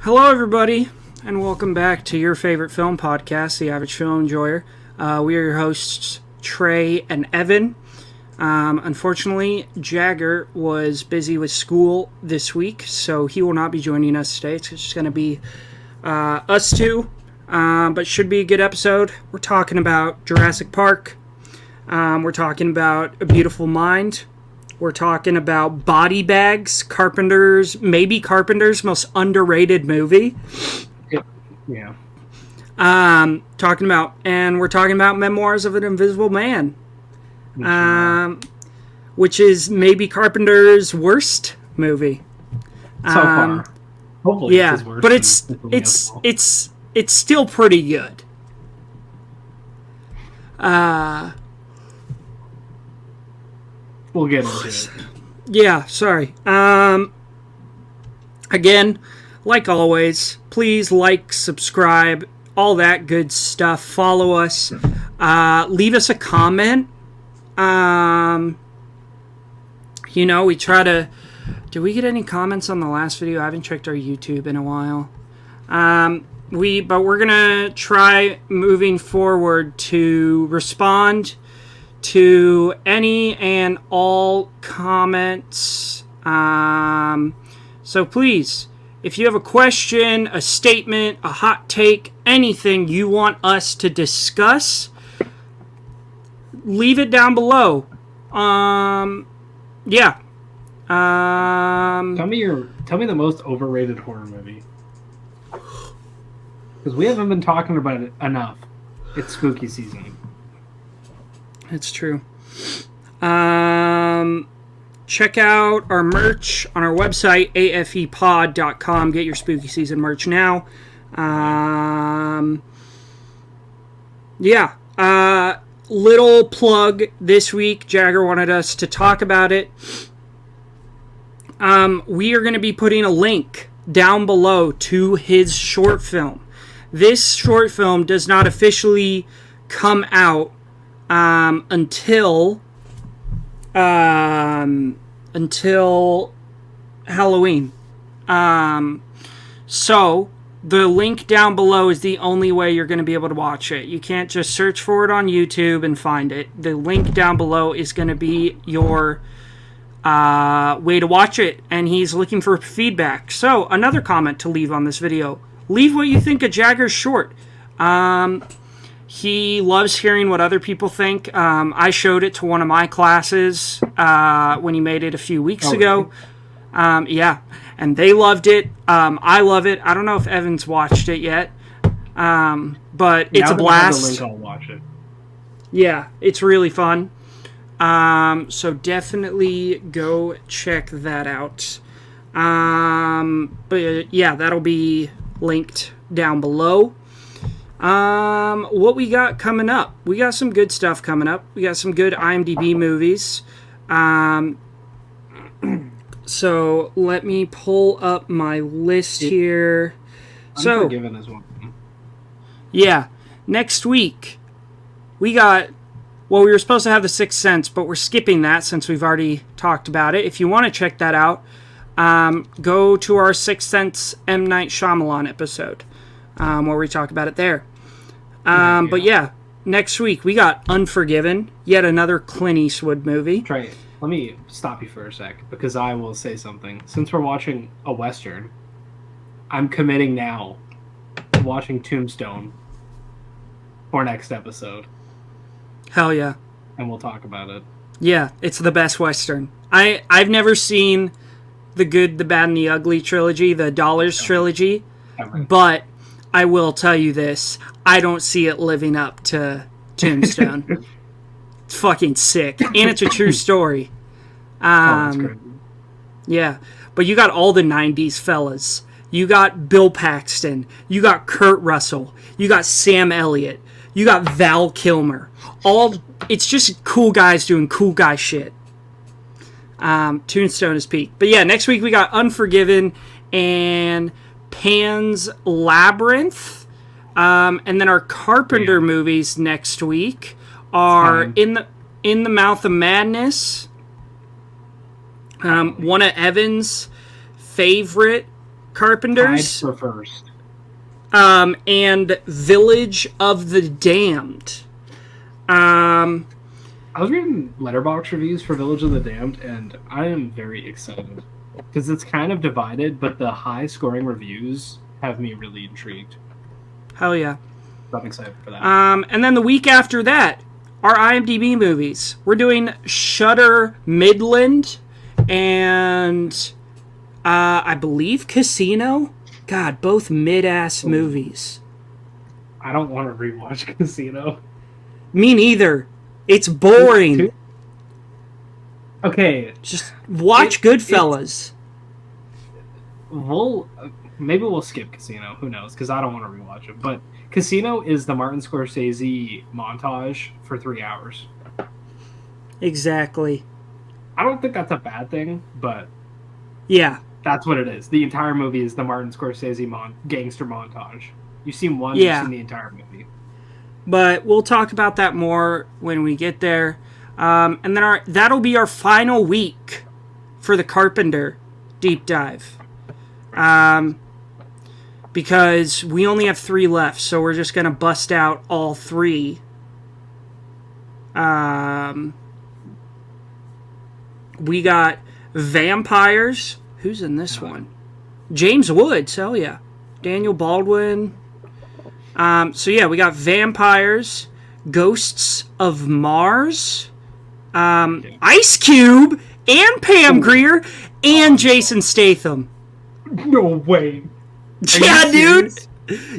Hello, everybody, and welcome back to your favorite film podcast, The Average Film Enjoyer. We are your hosts, Trey and Evan. Unfortunately, Jagger was busy with school this week, so he will not be joining us today. It's just going to be us two, but should be a good episode. We're talking about Jurassic Park. We're talking about A Beautiful Mind. We're talking about Body Bags, Carpenter's most underrated movie. Yeah. We're talking about Memoirs of an Invisible Man, which is maybe Carpenter's worst movie. So far. Hopefully yeah, it's his worst, but it's still pretty good. We'll get into it. Yeah, sorry. Again, like always, please like, subscribe, all that good stuff. Follow us. Leave us a comment. We try to... Did we get any comments on the last video? I haven't checked our YouTube in a while. But we're going to try moving forward to respond to any and all comments. So please, if you have a question, a statement, a hot take, anything you want us to discuss, leave it down below. Yeah. Tell me the most overrated horror movie. Because we haven't been talking about it enough. It's spooky season. It's true. Check out our merch on our website, afepod.com. Get your spooky season merch now. Little plug this week. Jagger wanted us to talk about it. We are going to be putting a link down below to his short film. This short film does not officially come out until Halloween. So the link down below is the only way you're going to be able to watch it. You can't just search for it on YouTube and find it. The link down below is going to be your way to watch it, and he's looking for feedback. So another comment to leave on this video. Leave what you think of Jagger's short. He loves hearing what other people think. I showed it to one of my classes when he made it a few weeks ago. Really? And they loved it. I love it. I don't know if Evan's watched it yet, but it's a blast. Link, I'll watch it. Yeah, it's really fun. So definitely go check that out. But yeah, that'll be linked down below. What we got coming up? We got some good stuff coming up. We got some good IMDb movies. So let me pull up my list here. Unforgiven as well. Yeah, next week we got. Well, we were supposed to have The Sixth Sense, but we're skipping that since we've already talked about it. If you want to check that out, go to our Sixth Sense M. Night Shyamalan episode, where we talk about it there. But yeah, next week we got Unforgiven, yet another Clint Eastwood movie. Trey, let me stop you for a sec, because I will say something. Since we're watching a Western, I'm committing now to watching Tombstone for next episode. Hell yeah. And we'll talk about it. Yeah, it's the best Western. I've never seen the Good, the Bad, and the Ugly trilogy, the Dollars trilogy, but I will tell you this. I don't see it living up to Tombstone. It's fucking sick. And it's a true story. That's great. Yeah, but you got all the 90s fellas. You got Bill Paxton. You got Kurt Russell. You got Sam Elliott. You got Val Kilmer. It's just cool guys doing cool guy shit. Tombstone is peak. But yeah, next week we got Unforgiven and Pan's Labyrinth. And then our Carpenter movies next week are Fine. in the Mouth of Madness. One of Evan's favorite Tied Carpenters. for first. And Village of the Damned. I was reading Letterboxd reviews for Village of the Damned, and I am very excited because it's kind of divided, but the high-scoring reviews have me really intrigued. Hell yeah. So I'm excited for that. And then the week after that, our IMDb movies. We're doing Shutter Midland and I believe Casino. God, both mid-ass movies. I don't want to rewatch Casino. Me neither. It's boring. Okay, Just watch Goodfellas. Maybe we'll skip Casino. Who knows? Because I don't want to rewatch it. But Casino is the Martin Scorsese montage for 3 hours. Exactly. I don't think that's a bad thing, but Yeah. that's what it is. The entire movie is the Martin Scorsese gangster montage. You've seen one, Yeah. you've seen the entire movie. But we'll talk about that more when we get there. And then that'll be our final week for the Carpenter deep dive. Because we only have 3 left, so we're just going to bust out all 3. We got Vampires. Who's in this one? James Woods, hell yeah. Daniel Baldwin. So yeah, we got Vampires, Ghosts of Mars, Ice Cube, and Pam Grier, and Jason Statham. No way. Yeah, dude.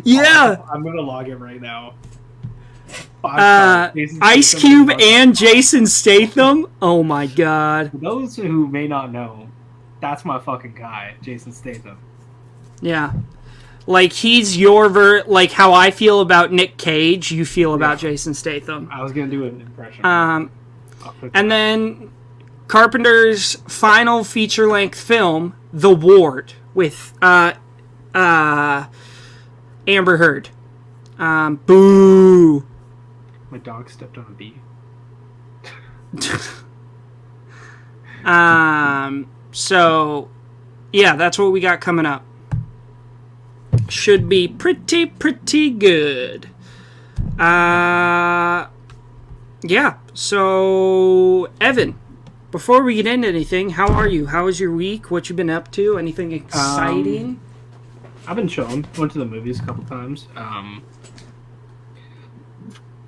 Yeah. I'm going to log it right now. Ice Cube and Jason Statham. Oh my god. For those who may not know, that's my fucking guy, Jason Statham. Yeah. Like, he's like how I feel about Nick Cage, you feel about Jason Statham. I was going to do an impression. And then Carpenter's final feature-length film, The Ward, with Amber Heard. Boo! My dog stepped on a bee. So, yeah, that's what we got coming up. Should be pretty good. Yeah, so, Evan, before we get into anything, how are you? How was your week? What you been up to? Anything exciting? I've been chilling. Went to the movies a couple times.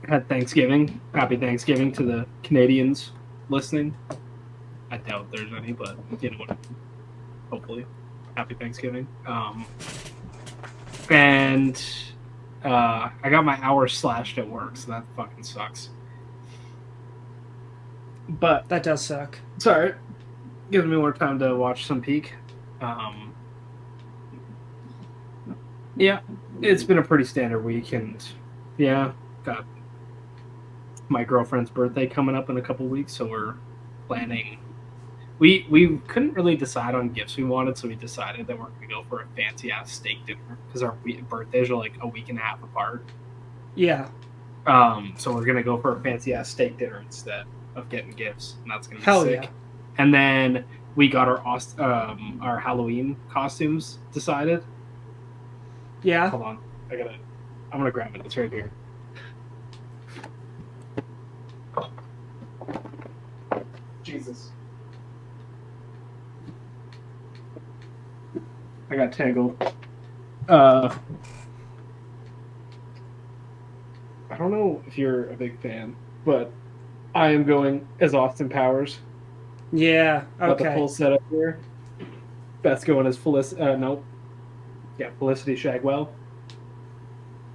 Had Thanksgiving. Happy Thanksgiving to the Canadians listening. I doubt there's any, but you know what? Hopefully, happy Thanksgiving. And I got my hours slashed at work, so that fucking sucks. But That does suck. it's alright. Gives me more time to watch some Peak. Yeah, it's been a pretty standard week, and yeah, got my girlfriend's birthday coming up in a couple weeks, so we're planning. We couldn't really decide on gifts we wanted, so we decided that we're going to go for a fancy ass steak dinner because our birthdays are like a week and a half apart. Yeah. So we're going to go for a fancy ass steak dinner instead of getting gifts, and that's going to be Hell sick. yeah. And then we got our Halloween costumes decided. Yeah. Hold on, I'm gonna grab it. It's right here. Jesus. I got tangled. I don't know if you're a big fan, but I am going as Austin Powers. Yeah. Got the Okay. full setup here. Beth's going as Felicity. Nope. Yeah, Felicity Shagwell.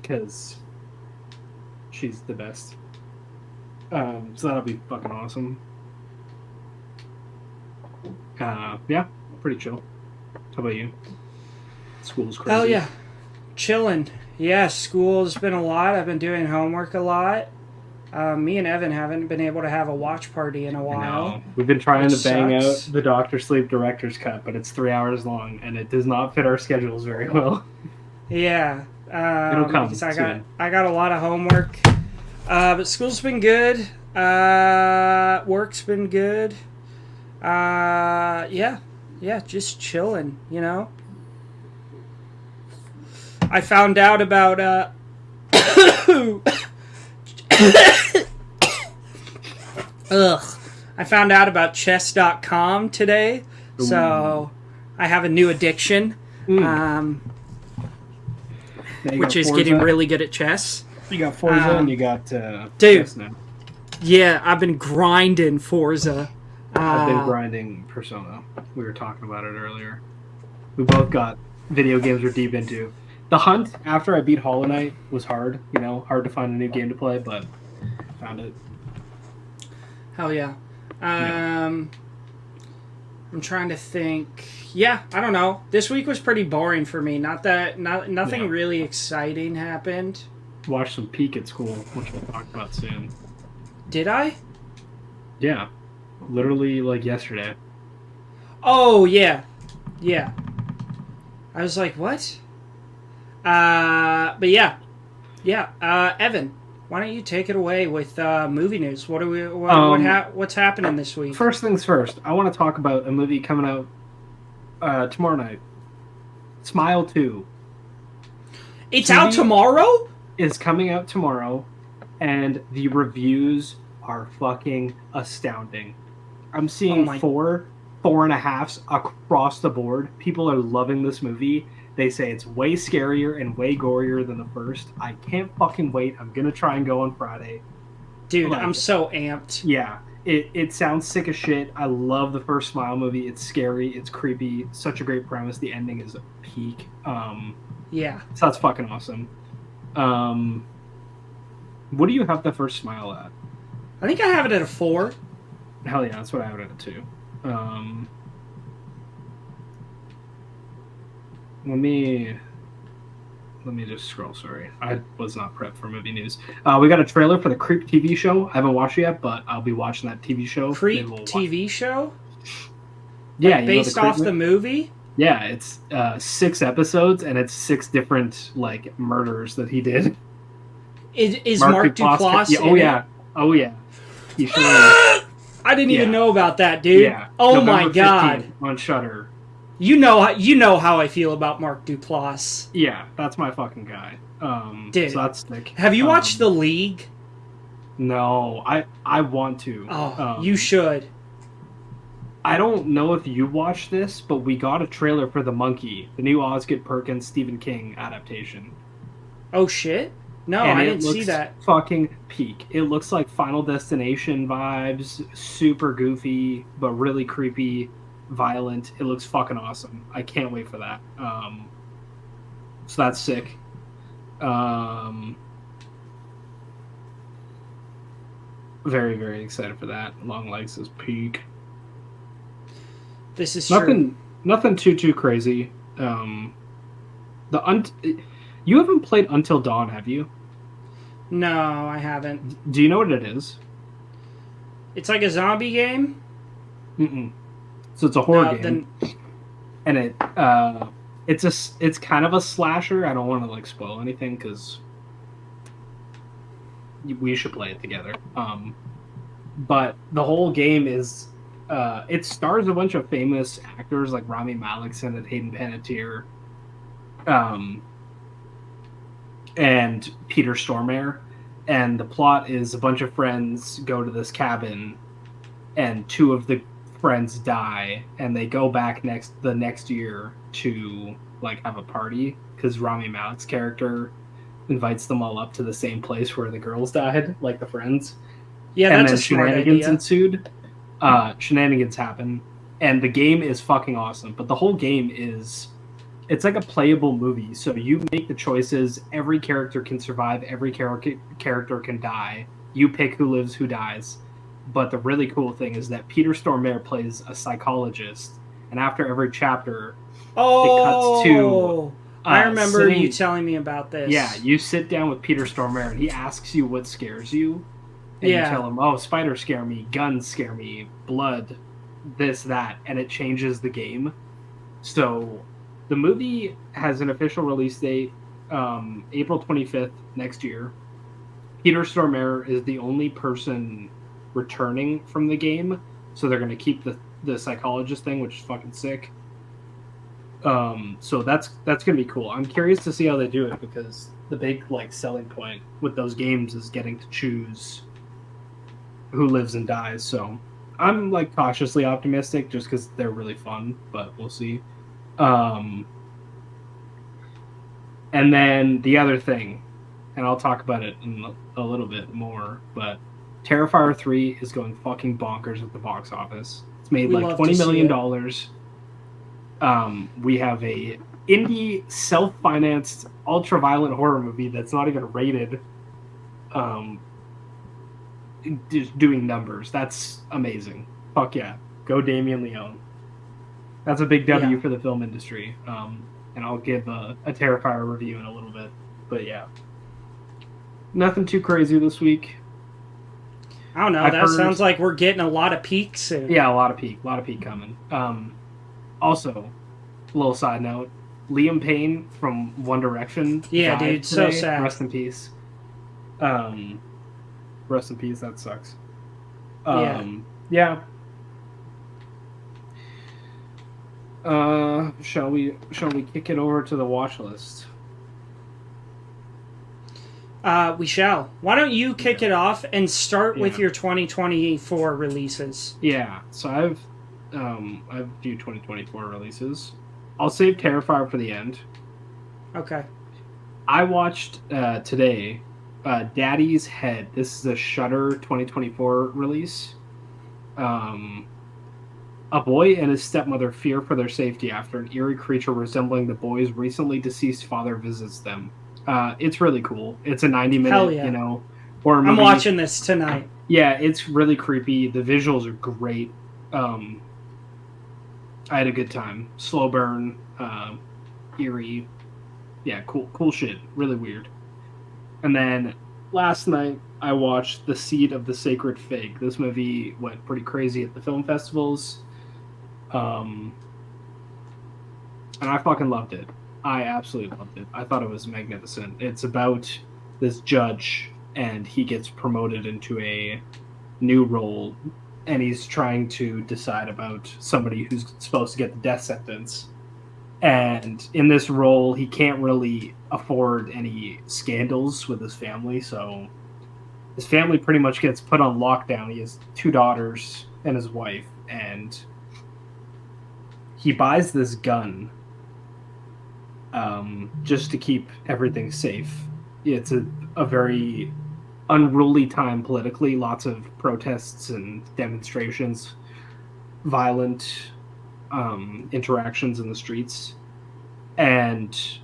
Because she's the best. So that'll be fucking awesome. Yeah, pretty chill. How about you? School's crazy. Hell yeah. Chilling. Yeah, school's been a lot. I've been doing homework a lot. Me and Evan haven't been able to have a watch party in a while. No. We've been trying to bang sucks. out the Dr. Sleep Director's Cut, but it's 3 hours long, and it does not fit our schedules very well. Yeah. It'll come because soon. I got a lot of homework. But school's been good. Work's been good. Yeah, just chilling, you know? I found out about, ugh. I found out about chess.com today, so I have a new addiction, which is getting really good at chess. You got Forza and you got dude. chess now. Yeah, I've been grinding Forza. I've been grinding Persona. We were talking about it earlier. We both got video games we're deep into. The hunt after I beat Hollow Knight was hard, hard to find a new game to play, but found it. Hell yeah. I'm trying to think. Yeah, I don't know. This week was pretty boring for me. Nothing really exciting happened. Watched some Peak at school, which we'll talk about soon. Did I? Yeah. Literally, like, yesterday. Oh, yeah. Yeah. I was like, what? But yeah. Yeah. Evan, why don't you take it away with movie news? What's happening this week? First things first, I want to talk about a movie coming out tomorrow night. Smile 2. It's out tomorrow? Is coming out tomorrow, and the reviews are fucking astounding. I'm seeing 4.5s across the board. People are loving this movie. They say it's way scarier and way gorier than the first. I can't fucking wait. I'm gonna try and go on Friday. Dude, I'm so amped. Yeah, it sounds sick as shit. I love the first Smile movie. It's scary. It's creepy. Such a great premise. The ending is a peak. Yeah. So that's fucking awesome. What do you have the first Smile at? I think I have it at a 4. Hell yeah, that's what I have it at a 2. Let me just scroll. Sorry, I was not prepped for movie news. We got a trailer for the Creep TV show. I haven't watched it yet, but I'll be watching that TV show. Creep TV show? Yeah, like based off the movie. Yeah, it's 6 episodes, and it's 6 different like murders that he did. Is Mark Duplass? Yeah, oh yeah. He sure is. I didn't even know about that, dude. Yeah. Oh November my god. 15th on Shudder. You know how I feel about Mark Duplass. Yeah, that's my fucking guy. Dude, so that's sick. Have you watched The League? No, I want to. Oh, you should. I don't know if you watched this, but we got a trailer for The Monkey, the new Osgood Perkins Stephen King adaptation. Oh shit? No, and I didn't see that. Fucking peak. It looks like Final Destination vibes, super goofy, but really creepy, violent. It looks fucking awesome. I can't wait for that. So that's sick. Very, very excited for that. Long Legs is peak. This is true. Nothing too crazy. You haven't played Until Dawn, have you? No, I haven't. Do you know what it is? It's like a zombie game? Mm-mm. So it's a horror game. And it's kind of a slasher. I don't want to like spoil anything because we should play it together. But the whole game is it stars a bunch of famous actors like Rami Malek and Hayden Panettiere, and Peter Stormare. And the plot is a bunch of friends go to this cabin, and 2 of the friends die, and they go back the next year to like have a party because Rami Malek's character invites them all up to the same place where the girls died, like the friends. Yeah, and that's then a smart shenanigans idea. ensued. Shenanigans happen, and the game is fucking awesome. But the whole game it's like a playable movie. So you make the choices. Every character can survive. Every character can die. You pick who lives, who dies. But the really cool thing is that Peter Stormare plays a psychologist, and after every chapter, it cuts to. I remember you telling me about this. Yeah, you sit down with Peter Stormare, and he asks you what scares you, and you tell him, "Oh, spiders scare me, guns scare me, blood, this, that," and it changes the game. So, the movie has an official release date, April 25th next year. Peter Stormare is the only person returning from the game, so they're going to keep the psychologist thing, which is fucking sick. So that's gonna be cool. I'm curious to see how they do it, because the big like selling point with those games is getting to choose who lives and dies. So I'm like cautiously optimistic, just because they're really fun, but we'll see. And then the other thing, and I'll talk about it in a little bit more, but Terrifier 3 is going fucking bonkers at the box office. It's made like $20 million. We have a indie, self-financed, ultra-violent horror movie that's not even rated, just doing numbers. That's amazing. Fuck yeah. Go Damien Leone. That's a big W for the film industry. And I'll give a Terrifier review in a little bit. But yeah. Nothing too crazy this week. I don't know. Sounds like we're getting a lot of peaks soon. Yeah, a lot of peak coming. Also, a little side note, Liam Payne from One Direction. Yeah, dude, so sad. Rest in peace. Rest in peace. That sucks. Yeah. Shall we kick it over to the watch list? We shall. Why don't you kick it off and start with your 2024 releases? Yeah. So I've a few 2024 releases. I'll save Terrifier for the end. Okay. I watched today Daddy's Head. This is a Shudder 2024 release. A boy and his stepmother fear for their safety after an eerie creature resembling the boy's recently deceased father visits them. It's really cool. It's a 90-minute, horror movie. I'm watching this tonight. Yeah, it's really creepy. The visuals are great. I had a good time. Slow burn, eerie. Yeah, cool shit. Really weird. And then last night I watched The Seed of the Sacred Fig. This movie went pretty crazy at the film festivals. And I fucking loved it. I absolutely loved it. I thought it was magnificent. It's about this judge, and he gets promoted into a new role, and he's trying to decide about somebody who's supposed to get the death sentence. And in this role, he can't really afford any scandals with his family, so his family pretty much gets put on lockdown. He has 2 daughters and his wife, and he buys this gun just to keep everything safe. It's a very unruly time politically, lots of protests and demonstrations, violent interactions in the streets, and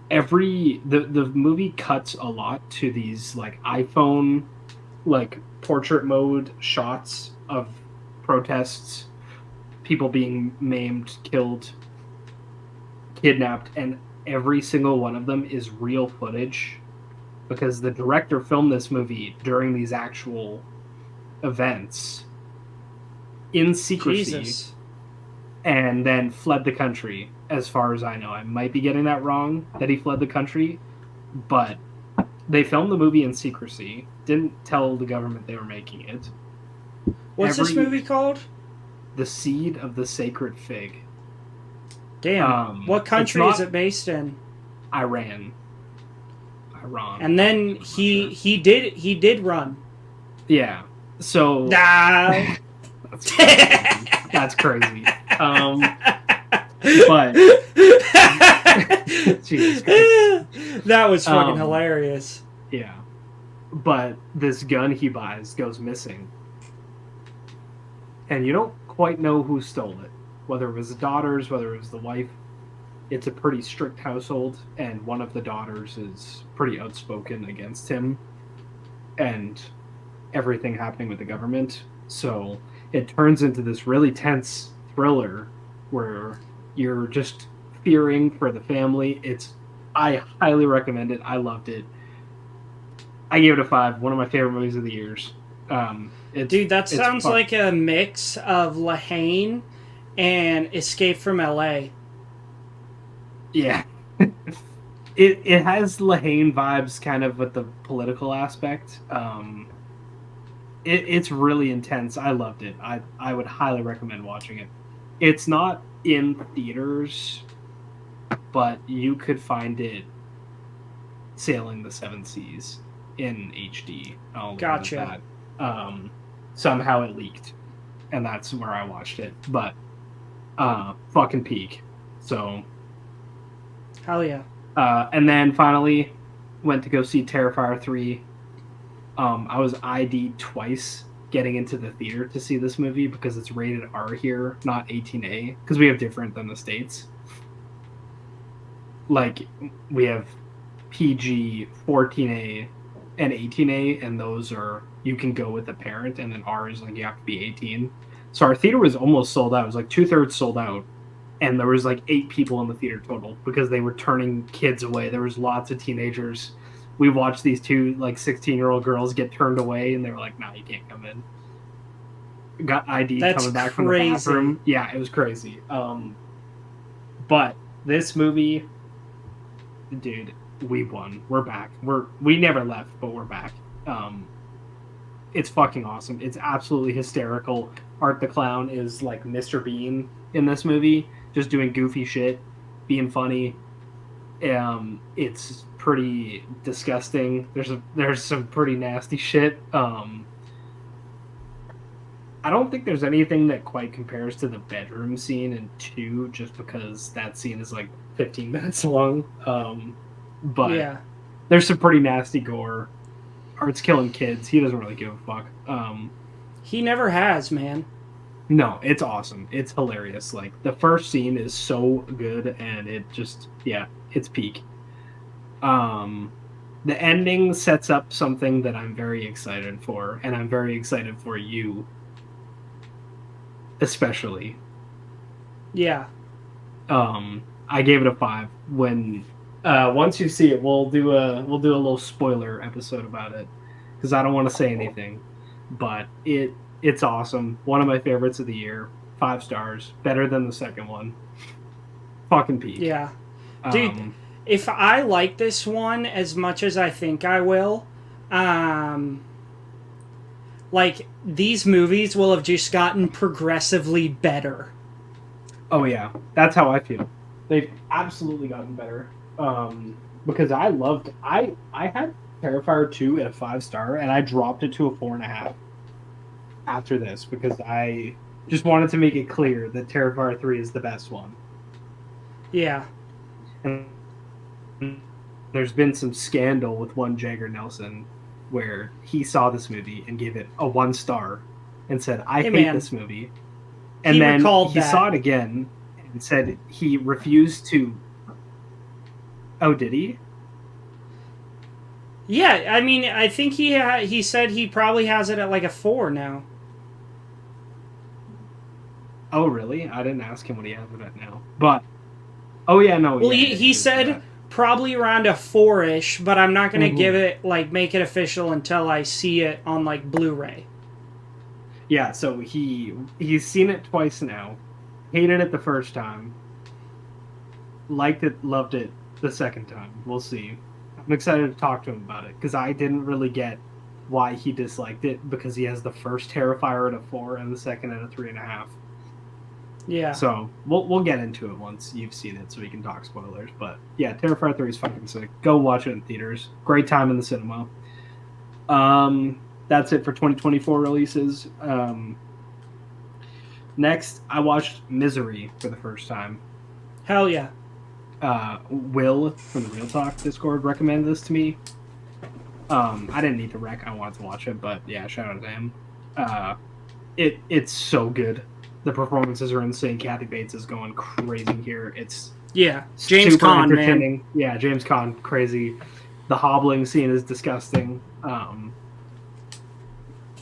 the movie cuts a lot to these like iPhone like portrait mode shots of protests, people being maimed, killed, kidnapped, and every single one of them is real footage, because the director filmed this movie during these actual events in secrecy. Jesus. And then fled the country, as far as I know. I might be getting that wrong, that he fled the country, but they filmed the movie in secrecy, didn't tell the government they were making it. What's this movie called? The Seed of the Sacred Fig. Damn. What country is it based in? Iran. And then he did run. Yeah. So that's crazy. But Jesus Christ. That was fucking hilarious. Yeah. But this gun he buys goes missing. And you don't quite know who stole it. Whether it was the daughters, whether it was the wife. It's a pretty strict household, and one of the daughters is pretty outspoken against him and everything happening with the government. So it turns into this really tense thriller where you're just fearing for the family. I highly recommend it. I loved it. I gave it a 5. One of my favorite movies of the years. Dude, that sounds like a mix of Lahane and Escape from LA. Yeah. It has Lahane vibes, kind of with the political aspect. It's really intense. I loved it. I would highly recommend watching it. It's not in theaters, but you could find it sailing the seven seas in HD. I'll leave it at Gotcha. that. Somehow it leaked, and that's where I watched it. But fucking peak. So Hell yeah. and then finally went to go see Terrifier 3. I was ID'd twice getting into the theater to see this movie because it's rated R here, not 18A, because we have different than the States. Like, we have PG, 14A, and 18A, and those are, you can go with a parent, and then R is like, you have to be 18. So our theater was almost sold out. It was like 2/3 sold out. And there was like 8 people in the theater total because they were turning kids away. There was lots of teenagers. We watched these two like 16-year-old girls get turned away, and they were like, "No, you can't come in." Got ID That's coming back crazy. from the bathroom. Yeah, it was crazy. But this movie, dude, we won. We're back. We never left, but we're back. It's fucking awesome. It's absolutely hysterical. Art the Clown is like Mr. Bean in this movie, just doing goofy shit, being funny. It's pretty disgusting. There's some pretty nasty shit. I don't think there's anything that quite compares to the bedroom scene in 2, just because that scene is like 15 minutes long. But Yeah. there's some pretty nasty gore. Art's killing kids. He doesn't really give a fuck. He never has, man. No, it's awesome. It's hilarious. Like, the first scene is so good, and it just, yeah, it's peak. The ending sets up something that I'm very excited for, and I'm very excited for you, especially. Yeah. I gave it a 5. When once you see it, we'll do a little spoiler episode about it, because I don't want to say anything, but it's awesome. One of my favorites of the year. 5 stars, better than the second one. Fucking peak. Yeah. Dude, if I like this one as much as I think I will, like, these movies will have just gotten progressively better. Oh yeah, that's how I feel. They've absolutely gotten better. Because I had Terrifier 2 at a 5-star, and I dropped it to a 4.5 after this, because I just wanted to make it clear that Terrifier 3 is the best one. Yeah. And there's been some scandal with one Jagger Nelson where he saw this movie and gave it a 1 star and said, I hate this movie. And he then he that. saw it again and said he refused to. Oh, did he? Yeah, I mean, I think he said he probably has it at like a 4 now. Oh, really? I didn't ask him what he has it at now. But, oh yeah, no. Well, yeah, he said probably around a 4-ish, but I'm not going to give it, like, make it official until I see it on, like, Blu-ray. Yeah, so he's seen it twice now. Hated it the first time. Liked it, loved it the second time. We'll see. I'm excited to talk to him about it, because I didn't really get why he disliked it, because he has the first Terrifier at a 4 and the second at a 3.5. Yeah. So we'll get into it once you've seen it, so we can talk spoilers. But yeah, Terrifier 3 is fucking sick. Go watch it in theaters. Great time in the cinema. That's it for 2024 releases. Next, I watched Misery for the first time. Hell yeah. Will from the Real Talk Discord recommended this to me. I didn't need to rec. I wanted to watch it, but yeah, shout out to him. It's so good. The performances are insane. Kathy Bates is going crazy here. It's James Caan, man. Yeah, James Caan, crazy. The hobbling scene is disgusting.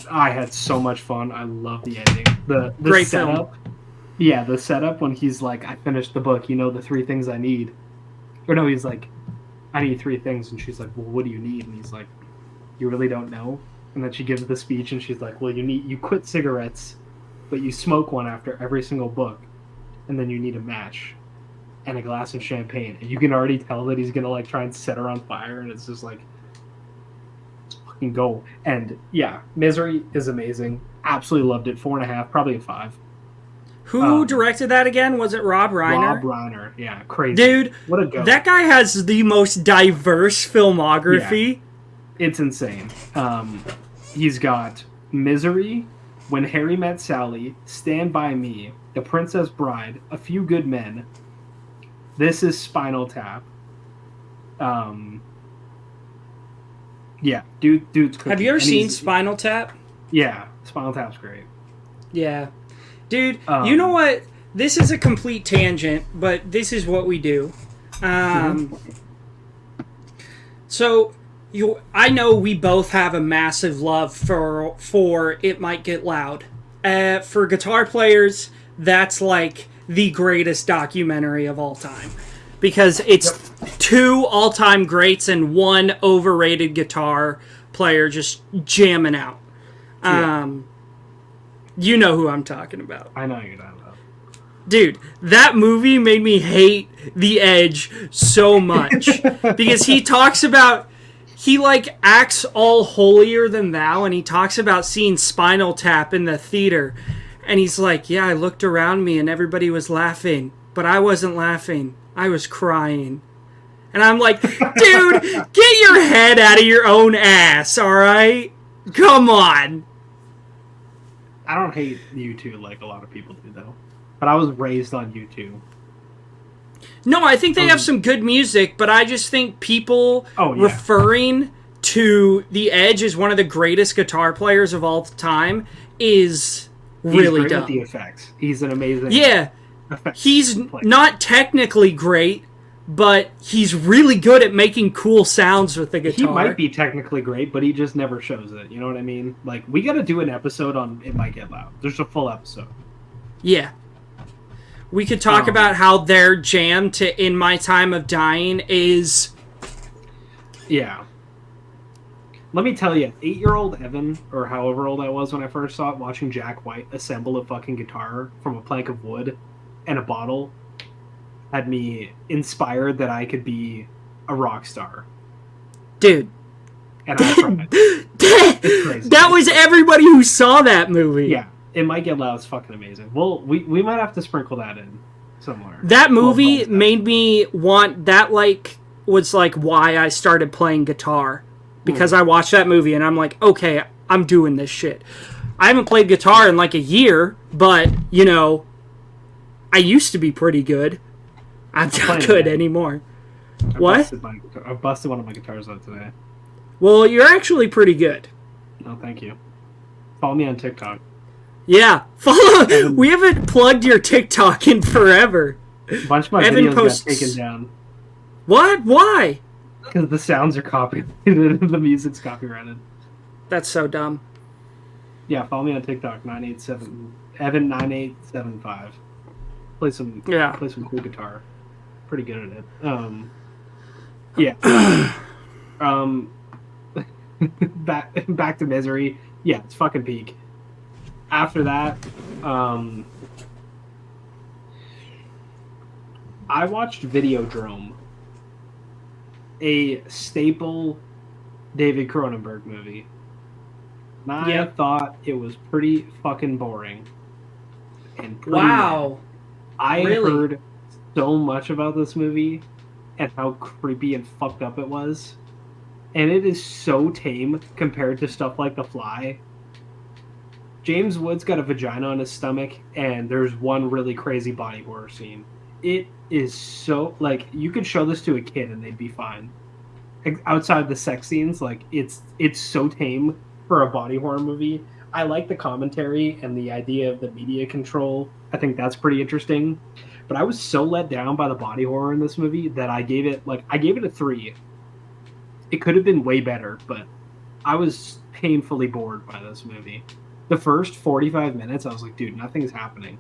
I had so much fun. I love the ending. The Great setup. film. Yeah, the setup when he's like, I finished the book, the 3 things I need. Or no, he's like, I need 3 things. And she's like, well, what do you need? And he's like, you really don't know? And then she gives the speech and she's like, well, you quit cigarettes, but you smoke one after every single book. And then you need a match. and a glass of champagne, and you can already tell that he's gonna like try and set her on fire, and it's just like, let's fucking go. And yeah, Misery is amazing. Absolutely loved it. 4.5, probably a 5. Who directed that again? Was it Rob Reiner? Rob Reiner, yeah, crazy. Dude, what a go. That guy has the most diverse filmography. Yeah, it's insane. He's got Misery, When Harry Met Sally, Stand By Me, The Princess Bride, A Few Good Men. This is Spinal Tap. Yeah, dude's cooking. Have you ever seen Spinal Tap? Yeah, Spinal Tap's great. Yeah. Dude, you know what? This is a complete tangent, but this is what we do. So, I know we both have a massive love for It Might Get Loud. For guitar players, that's like the greatest documentary of all time. Because it's 2 all-time greats and 1 overrated guitar player just jamming out. You know who I'm talking about. I know who you're talking about. Dude, that movie made me hate The Edge so much. Because he talks about... He, like, acts all holier than thou, and he talks about seeing Spinal Tap in the theater. And he's like, yeah, I looked around me and everybody was laughing. But I wasn't laughing. I was crying. And I'm like, dude, get your head out of your own ass, alright? Come on. I don't hate U2 like a lot of people do, though. But I was raised on U2. No, I think they have some good music, but I just think people referring to The Edge as one of the greatest guitar players of all time is really dumb. At the effects. He's an amazing... Yeah. He's not technically great, but he's really good at making cool sounds with the guitar. He might be technically great, but he just never shows it. You know what I mean? Like, we got to do an episode on It Might Get Loud. There's a full episode. Yeah. We could talk about how their jam to In My Time of Dying is... Yeah. Let me tell you, 8-year-old Evan, or however old I was when I first saw it, watching Jack White assemble a fucking guitar from a plank of wood and a bottle, had me inspired that I could be a rock star. Dude. And I tried. It's crazy. That was everybody who saw that movie. Yeah. It Might Get Loud. It's fucking amazing. Well, we might have to sprinkle that in somewhere. That movie made me want... That, like, was, like, why I started playing guitar. Because I watched that movie and I'm like, okay, I'm doing this shit. I haven't played guitar in, like, a year, but, you know, I used to be pretty good. I'm not good anymore. I busted one of my guitars out today. Well, you're actually pretty good. No, thank you. Follow me on TikTok. Yeah, follow. We haven't plugged your TikTok in forever. A bunch of my videos got taken down. What? Why? Because the sounds are copyrighted and the music's copyrighted. That's so dumb. Yeah, follow me on TikTok, 987 Evan9875. Play some cool guitar. Pretty good at it. Yeah. Back to Misery. Yeah, it's fucking peak. After that, I watched Videodrome, a staple David Cronenberg movie. And I thought it was pretty fucking boring. And wow. I heard so much about this movie and how creepy and fucked up it was. And it is so tame compared to stuff like The Fly. James Woods got a vagina on his stomach, and there's one really crazy body horror scene. It is so, like, you could show this to a kid and they'd be fine. Outside the sex scenes, like, it's so tame for a body horror movie. I like the commentary and the idea of the media control. I think that's pretty interesting. But I was so let down by the body horror in this movie that I gave it a 3. It could have been way better, but I was painfully bored by this movie. The first 45 minutes, I was like, dude, nothing's happening.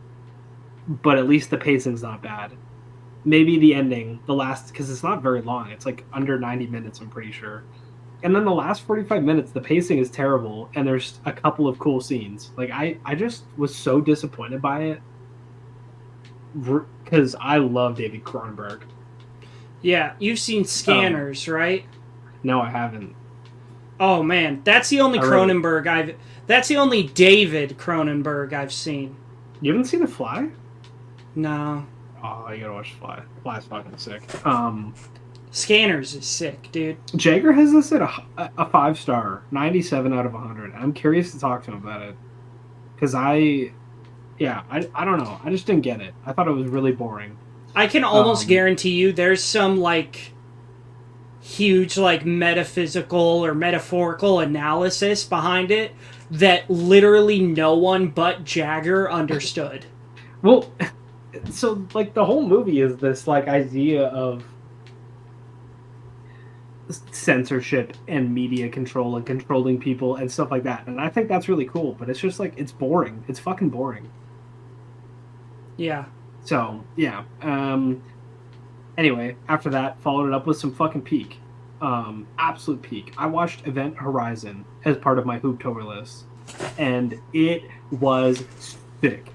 But at least the pacing's not bad. Maybe the ending, the last, because it's not very long. It's like under 90 minutes, I'm pretty sure. And then the last 45 minutes, the pacing is terrible, and there's a couple of cool scenes. Like, I just was so disappointed by it. because I love David Cronenberg. Yeah, you've seen Scanners, right? No, I haven't. Oh man, that's the only Cronenberg That's the only David Cronenberg I've seen. You haven't seen The Fly? No. Oh, you gotta watch The Fly. The Fly's fucking sick. Scanners is sick, dude. Jagger has this at a 5-star, 97 out of 100. I'm curious to talk to him about it. Because I don't know. I just didn't get it. I thought it was really boring. I can almost guarantee you there's some, like, huge, like, metaphysical or metaphorical analysis behind it that literally no one but Jagger understood. Well, so, like, the whole movie is this, like, idea of censorship and media control and controlling people and stuff like that. And I think that's really cool, but it's just, like, it's boring. It's fucking boring. Yeah. So, yeah. Anyway, after that, followed it up with some fucking peak. Absolute peak. I watched Event Horizon as part of my Hooptober list, and it was sick.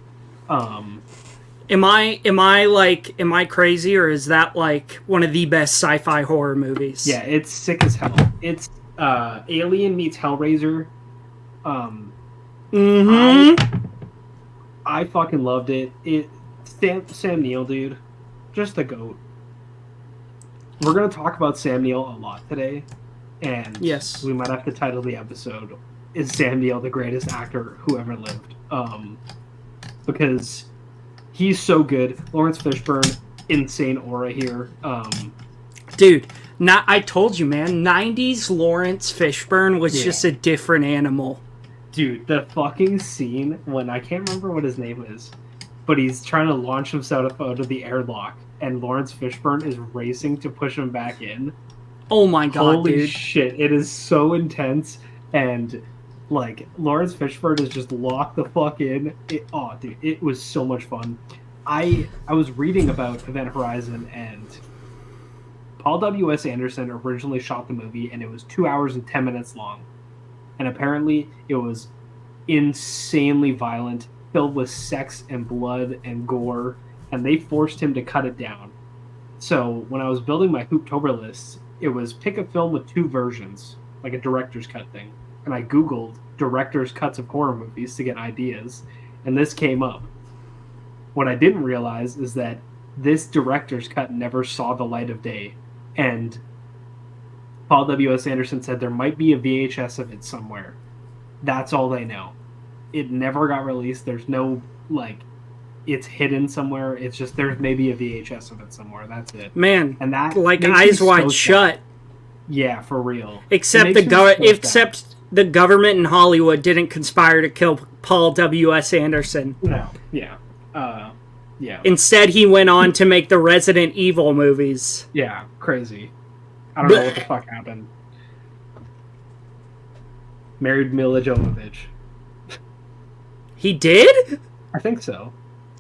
Am I crazy, or is that like one of the best sci-fi horror movies? Yeah, it's sick as hell. It's Alien meets Hellraiser. I fucking loved it. Sam Neill, dude, just the GOAT. We're gonna talk about Sam Neill a lot today, and yes, we might have to title the episode "Is Sam Neill the greatest actor who ever lived?" Because he's so good. Lawrence Fishburne, insane aura here. Dude, I told you, man. 90s Lawrence Fishburne was just a different animal. Dude, the fucking scene when I can't remember what his name is, but he's trying to launch himself out of the airlock, and Lawrence Fishburne is racing to push him back in. Oh my god, holy dude. shit, it is so intense, and like Lawrence Fishburne is just locked the fuck in. Dude, it was so much fun. I was reading about Event Horizon, and Paul W.S. Anderson originally shot the movie, and it was 2 hours and 10 minutes long. And apparently it was insanely violent, filled with sex and blood and gore, and they forced him to cut it down. So when I was building my Hooptober list, it was pick a film with 2 versions, like a director's cut thing. And I Googled director's cuts of horror movies to get ideas, and this came up. What I didn't realize is that this director's cut never saw the light of day, and Paul W.S. Anderson said there might be a VHS of it somewhere. That's all they know. It never got released. There's no, like, it's hidden somewhere. It's just there's maybe a VHS of it somewhere. That's it. Man, and that like Eyes Wide Shut. Yeah, for real. Except the government in Hollywood didn't conspire to kill Paul W.S. Anderson. No. Yeah. Yeah. Instead, he went on to make the Resident Evil movies. Yeah, crazy. I don't know what the fuck happened. Married Mila Jovovich. He did? I think so.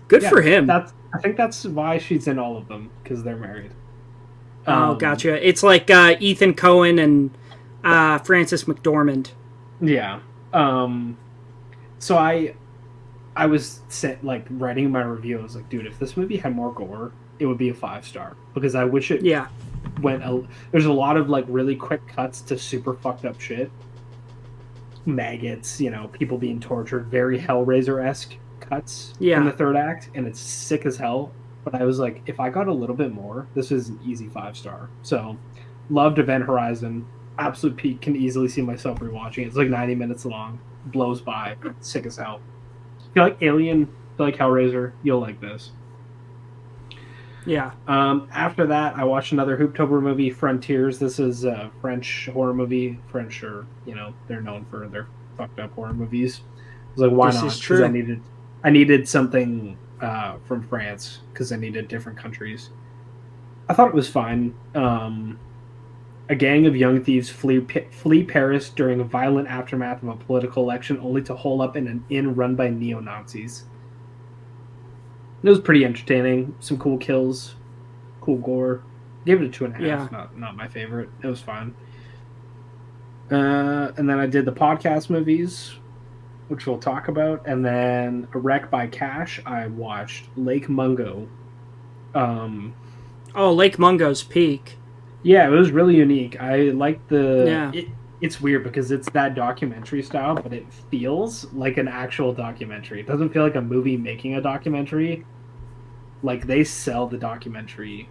Good for him. I think that's why she's in all of them, because they're married. Oh, gotcha. It's like Ethan Coen and Frances McDormand. Yeah. So I was writing my review. I was like, dude, if this movie had more gore, it would be a 5-star, because I wish it went. There's a lot of like really quick cuts to super fucked up shit. Maggots, people being tortured, very Hellraiser-esque cuts in the third act, and it's sick as hell. But I was like, if I got a little bit more, this is an easy 5-star. So, loved Event Horizon. Absolute peak. Can easily see myself rewatching it. It's like 90 minutes long. Blows by. Sick as hell. If you like Alien, if you like Hellraiser, you'll like this. Yeah. After that, I watched another Hooptober movie, Frontiers. This is a French horror movie. French are, they're known for their fucked up horror movies. I was like, why not? Because I needed something from France, because I needed different countries. I thought it was fine. A gang of young thieves flee Paris during a violent aftermath of a political election, only to hole up in an inn run by neo-Nazis. It was pretty entertaining. Some cool kills, cool gore. Gave it a 2.5. Yeah. Not my favorite. It was fine. And then I did the podcast movies, which we'll talk about. And then A Wreck by Cash. I watched Lake Mungo Oh, Lake Mungo's peak. Yeah, it was really unique. I like Yeah. it's weird because it's that documentary style, but it feels like an actual documentary. It doesn't feel like a movie making a documentary. Like they sell the documentary.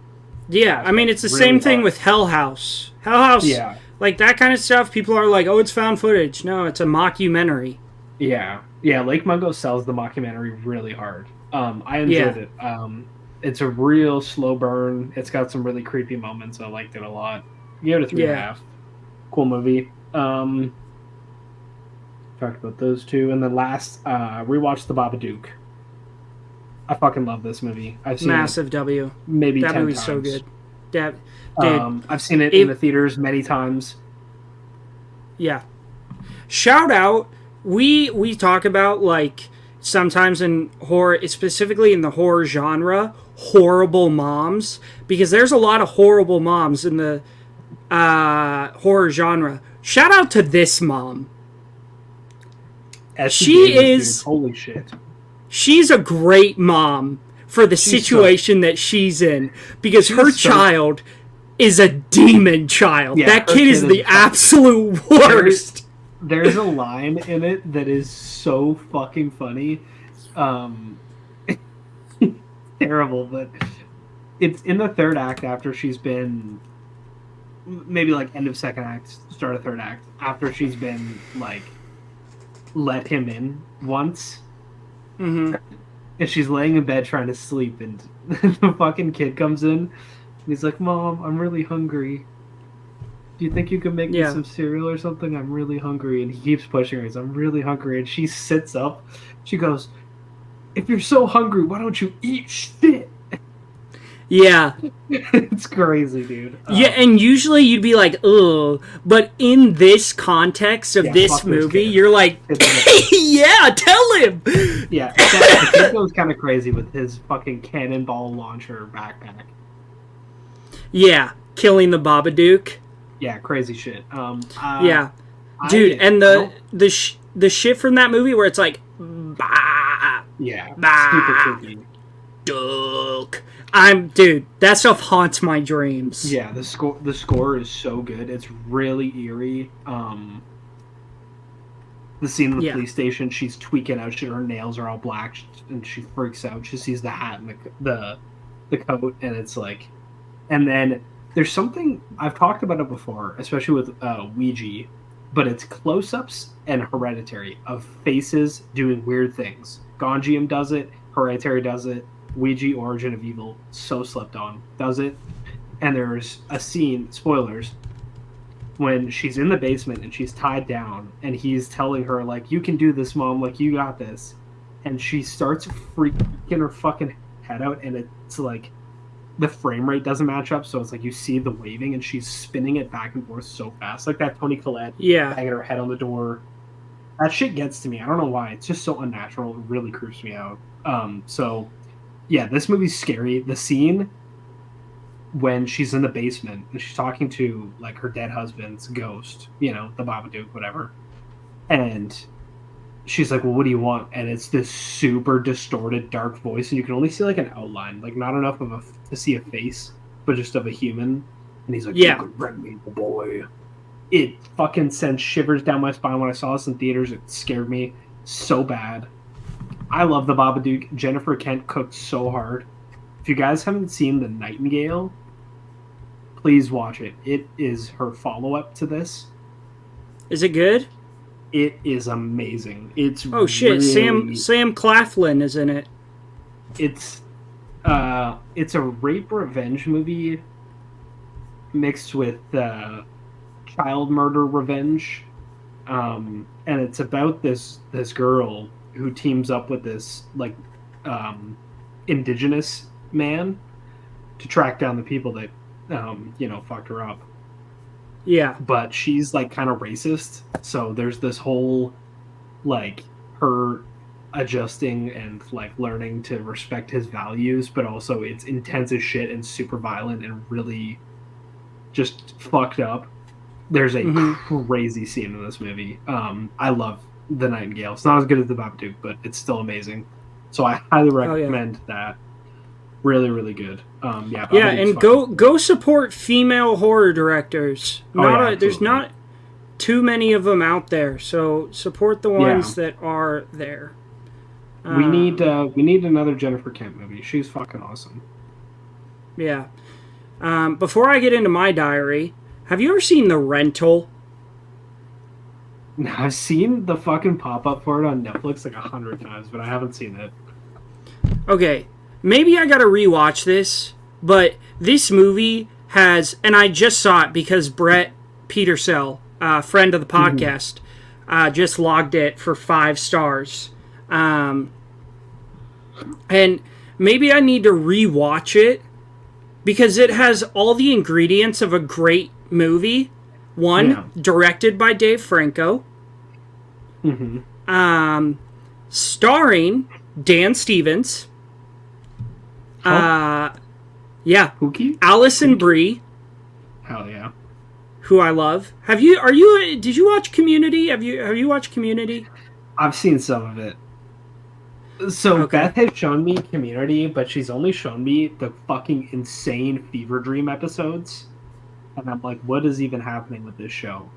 Yeah, I mean, it's the really same thing hard. with Hell House. Hell House, Yeah, like that kind of stuff, people are like, oh, it's found footage. No, it's a mockumentary. yeah. Lake Mungo sells the mockumentary really hard. I Yeah. enjoyed it. It's a real slow burn. It's got some really creepy moments. I liked it a lot. Give it a three and a Yeah. half. Cool movie. Talked about those two, and then last rewatched The Babadook. I fucking love this movie. I've seen Massive it W. maybe That 10 movie's times. so good. That, dude, I've seen it in the theaters many times. yeah. Shout out. We talk about, like, sometimes in horror, specifically in the horror genre, horrible moms, because there's a lot of horrible moms in the horror genre. Shout out to this mom. She is. Dude. Holy shit. She's a great mom for the situation that she's in, because her child is a demon child. Yeah, that kid is the absolute worst. There's a line in it that is so fucking funny. Terrible, but it's in the third act after she's been maybe like end of second act, start of third act, after she's been like let him in once. Mm-hmm. And she's laying in bed trying to sleep, and the fucking kid comes in and he's like, Mom, I'm really hungry. Do you think you could make me some cereal or something? I'm really hungry. And he keeps pushing her. He's, I'm really hungry. And she sits up. She goes, if you're so hungry, why don't you eat shit? Yeah. It's crazy, dude. Yeah, and usually you'd be like, ugh. But in this context of this movie, you're like, yeah, tell him! Yeah, the kid goes kind of crazy with his fucking cannonball launcher backpack. Yeah, killing the Babadook. Yeah, crazy shit. Yeah. Dude, and the shit from that movie where it's like, bah, yeah, bah, super creepy. Duck. Dude, that stuff haunts my dreams. Yeah, the score is so good. It's really eerie. The scene in the police station, she's tweaking out. Her nails are all black, and she freaks out. She sees the hat and the coat, and it's like, and then there's something I've talked about it before, especially with Ouija, but it's close-ups and Hereditary of faces doing weird things. Gonjiam does it. Hereditary does it. Ouija, Origin of Evil, so slept on, does it. And there's a scene, spoilers, when she's in the basement and she's tied down and he's telling her, like, you can do this, Mom, like, you got this. And she starts freaking her fucking head out, and it's like the frame rate doesn't match up, so it's like you see the waving and she's spinning it back and forth so fast. Like that Toni Collette banging her head on the door. That shit gets to me. I don't know why. It's just so unnatural. It really creeps me out. So yeah, this movie's scary. The scene when she's in the basement and she's talking to like her dead husband's ghost, you know, the Babadook, whatever. And she's like, well, what do you want? And it's this super distorted, dark voice, and you can only see like an outline, like not enough of to see a face, but just of a human. And he's like, you could rent me, boy. It fucking sent shivers down my spine when I saw this in theaters. It scared me so bad. I love the Babadook. Jennifer Kent cooked so hard. If you guys haven't seen The Nightingale, please watch it. It is her follow-up to this. Is it good? It is amazing. It's shit! Really, Sam Claflin is in it. It's a rape revenge movie mixed with child murder revenge, and it's about this girl who teams up with this like indigenous man to track down the people that fucked her up. Yeah. But she's like kind of racist, so there's this whole like her adjusting and like learning to respect his values, but also it's intense as shit and super violent and really just fucked up. There's a crazy scene in this movie. I love The Nightingale. It's not as good as The Babadook, but it's still amazing. So I highly recommend that. Really, really good. Yeah, Yeah, and go support female horror directors. There's not too many of them out there, so support the ones that are there. We need another Jennifer Kent movie. She's fucking awesome. Yeah. Before I get into my diary, have you ever seen The Rental? I've seen the fucking pop-up for it on Netflix like 100 times, but I haven't seen it. Okay, maybe I gotta rewatch this, but this movie has, and I just saw it because Brett Petersell, friend of the podcast, just logged it for 5 stars. And maybe I need to rewatch it because it has all the ingredients of a great movie. One, directed by Dave Franco. Starring Dan Stevens. Pookie? Allison Brie. Hell yeah. Who I love. Did you watch Community? Have you watched Community? I've seen some of it. So Beth has shown me Community, but she's only shown me the fucking insane Fever Dream episodes. And I'm like, what is even happening with this show?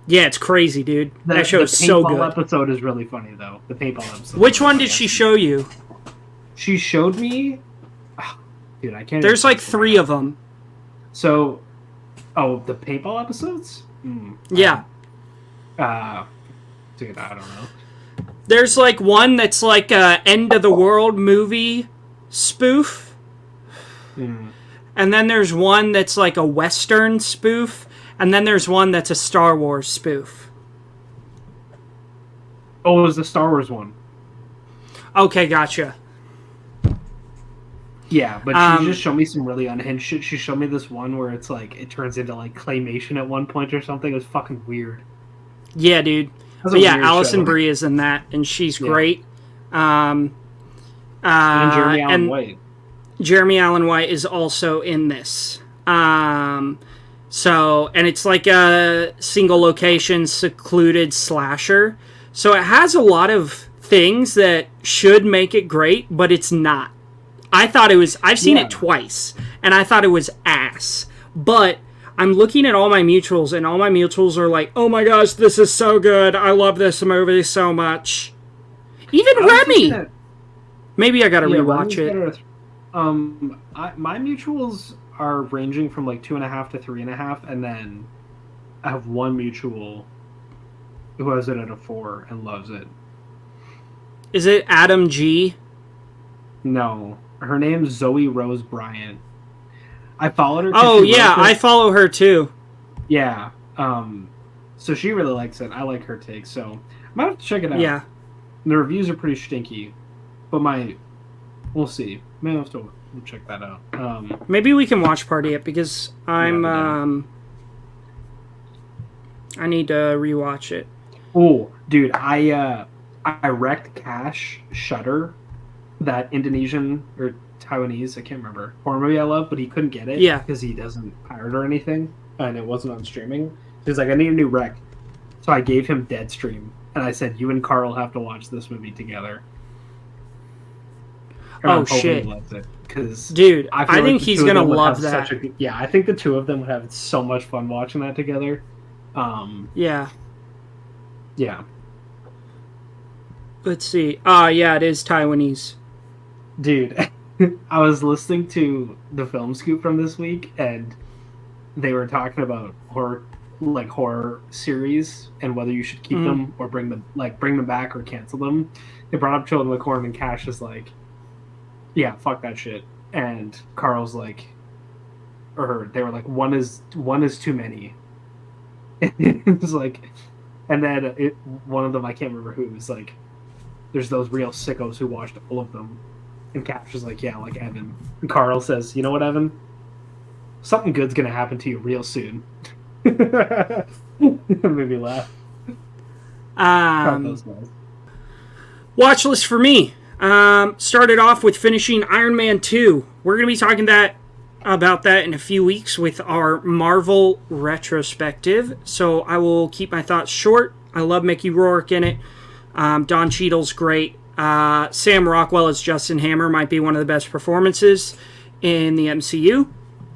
Yeah, it's crazy, dude. That show is so good. The paintball episode is really funny, though. The paintball episode. Which one did she show you? She showed me... dude, I can't... There's like 3 of them. So... Oh, the paintball episodes? Yeah. Dude, I don't know. There's like one that's like a end of the world movie spoof. And then there's one that's like a Western spoof. And then there's one that's a Star Wars spoof. Oh, it was the Star Wars one. Okay, gotcha. Yeah, but she just showed me some really unhinged shit. She showed me this one where it's like, it turns into like claymation at one point or something. It was fucking weird. Yeah, dude. But yeah, Allison Brie is in that, and she's great. And Jeremy Allen White. Jeremy Allen White is also in this. And it's like a single location, secluded slasher. So it has a lot of things that should make it great, but it's not. I've seen it twice, and I thought it was ass. But I'm looking at all my mutuals, and all my mutuals are like, oh my gosh, this is so good. I love this movie so much. Even Remy! Maybe I gotta rewatch it. My mutuals are ranging from like 2.5 to 3.5, and then I have one mutual who has it at a 4 and loves it. Is it Adam G? No. Her name's Zoe Rose Bryant. I followed her. Oh, yeah, I follow her too. Yeah. So she really likes it. I like her take, so I might have to check it out. Yeah. The reviews are pretty stinky, but we'll see. Maybe I'll have to check that out. Maybe we can watch party it because I need to rewatch it. Oh, dude, I wrecked Cash Shutter, that Indonesian or Taiwanese, I can't remember, horror movie I love, but he couldn't get it because he doesn't pirate or anything, and it wasn't on streaming. He's like, I need a new rec. So I gave him Deadstream, and I said, you and Carl have to watch this movie together. Oh, shit. He loves it, dude, I think he's going to love that. I think the two of them would have so much fun watching that together. Yeah. Yeah. Let's see. Yeah, it is Taiwanese. Dude, I was listening to the Film Scoop from this week, and they were talking about horror series and whether you should keep them or bring them back or cancel them. They brought up Children of the Corn, and Cash is like, yeah, fuck that shit. And Carl's like, they were like, one is too many. It was like, and then one of them, I can't remember who, was like, there's those real sickos who watched all of them. And Cash was like, yeah, like Evan. And Carl says, you know what, Evan? Something good's gonna happen to you real soon. It made me laugh. Watch list for me. Started off with finishing Iron Man 2. We're going to be talking about that in a few weeks with our Marvel retrospective. So I will keep my thoughts short. I love Mickey Rourke in it. Don Cheadle's great. Sam Rockwell as Justin Hammer might be one of the best performances in the MCU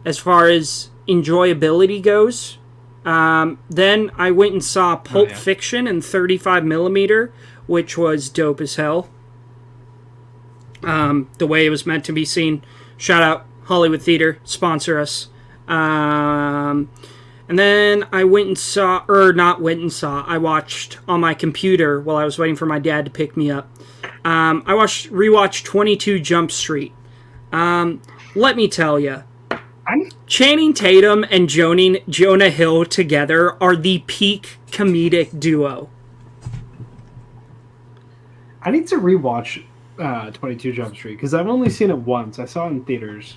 as far as enjoyability goes. Then I went and saw Pulp Fiction in 35mm, which was dope as hell. The way it was meant to be seen. Shout out Hollywood Theater, sponsor us. And then I I watched on my computer while I was waiting for my dad to pick me up. I rewatched 22 Jump Street. Let me tell you, Channing Tatum and Jonah Hill together are the peak comedic duo. I need to rewatch 22 Jump Street because I've only seen it once. I saw it in theaters.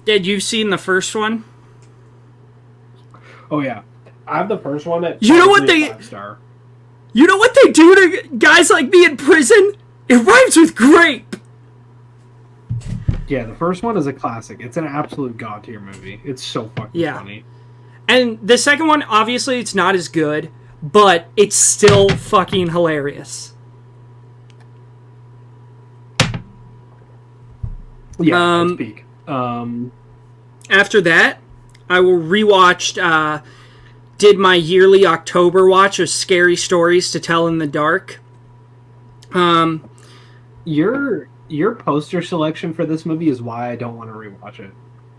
Did you seen the first one? Oh yeah, I have the first one at You know what they 5-star. You know what they do to guys like me in prison? It rhymes with grape. Yeah, the first one is a classic. It's an absolute god tier movie. It's so fucking funny. And the second one, obviously, it's not as good, but it's still fucking hilarious. Yeah, it's peak. After that, I did my yearly October watch of Scary Stories to Tell in the Dark. Your poster selection for this movie is why I don't want to rewatch it.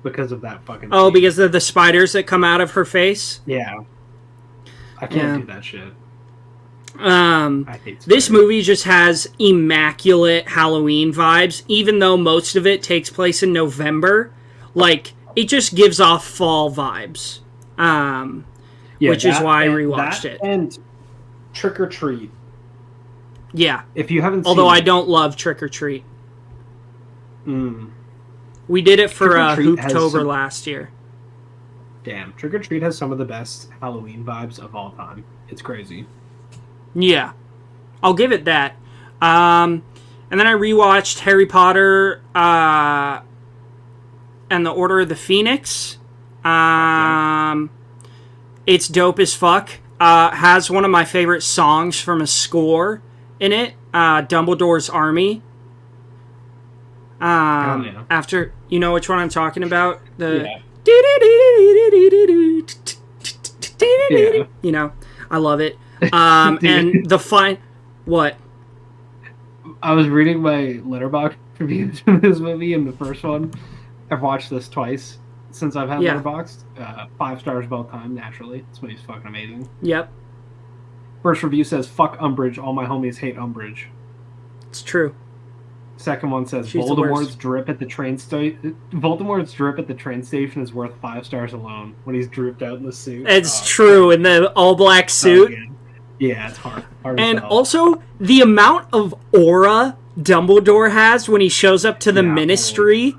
Because of that fucking Oh, scene. because of the spiders that come out of her face? Yeah. I can't do that shit. I hate this movie just has immaculate Halloween vibes, even though most of it takes place in November. Like, it just gives off fall vibes. Which is why I rewatched it. And Trick or Treat. Yeah. If you haven't Although seen I don't love Trick or Treat. Mm. We did it for Trick-or-Treat Hooptober last year. Damn, Trick or Treat has some of the best Halloween vibes of all time. It's crazy. Yeah. I'll give it that. And then I rewatched Harry Potter and the Order of the Phoenix. It's dope as fuck. Has one of my favorite songs from a score in it, Dumbledore's Army. After, you know which one I'm talking about? You know, I love it. And the what? I was reading my Letterboxd reviews of this movie, and the first one, I've watched this twice since I've had Letterboxd. 5 stars both time, naturally. This movie's fucking amazing. Yep. First review says, "Fuck Umbridge, all my homies hate Umbridge." It's true. Second one says, She's Voldemort's drip at the train station is worth 5 stars alone when he's dripped out in the suit. It's true, in the all-black suit. Yeah, it's hard and also, the amount of aura Dumbledore has when he shows up to the Ministry.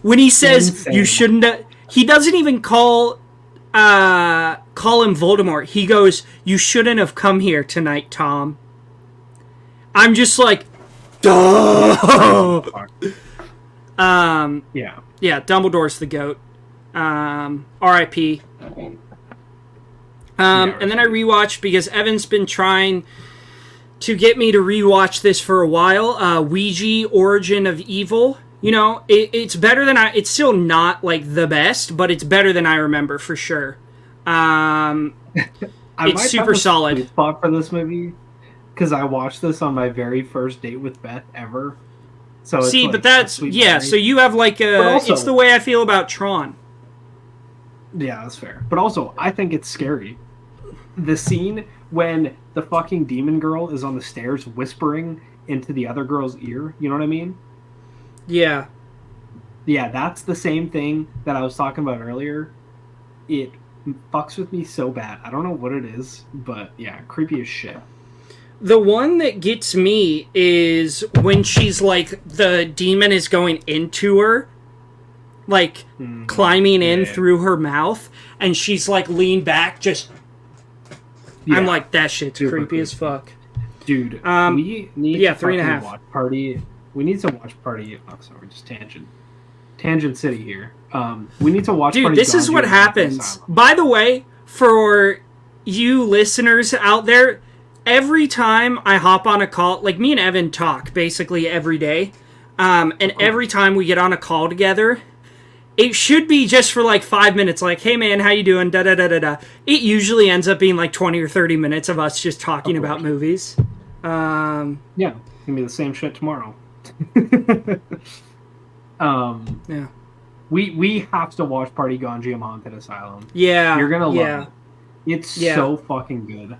When he says, you shouldn't... He doesn't even call him Voldemort. He goes, you shouldn't have come here tonight, Tom. I'm just like... Duh! Yeah, Dumbledore's the GOAT. R.I.P. And then I rewatched, because Evan's been trying to get me to rewatch this for a while, Ouija, Origin of Evil. You know, it's better than it's still not, like, the best, but it's better than I remember, for sure. It's super solid. Sweet spot for this movie, because I watched this on my very first date with Beth ever. So it's see, like but that's so you have like also, it's the way I feel about Tron. Yeah, that's fair. But also, I think it's scary. The scene when the fucking demon girl is on the stairs whispering into the other girl's ear, you know what I mean? Yeah. Yeah, that's the same thing that I was talking about earlier. It fucks with me so bad. I don't know what it is, but yeah, creepy as shit. The one that gets me is when she's like, the demon is going into her, like climbing in through her mouth, and she's like leaned back, just... Yeah. I'm like, that shit's creepy as fuck. Dude, we need to 3.5. watch Party. We need to watch Party... Oh, sorry, just Tangent City here. We need to watch Dude, Party this is what happens. By the way, for you listeners out there... every time I hop on a call, like me and Evan talk basically every day, and every time we get on a call together, it should be just for like 5 minutes, like, hey man, how you doing, da da da da da. It usually ends up being like 20 or 30 minutes of us just talking about movies. Yeah, it's gonna be the same shit tomorrow. Yeah. We have to watch Party Gone Jam Haunted Asylum. Yeah. You're gonna love it. It's so fucking good.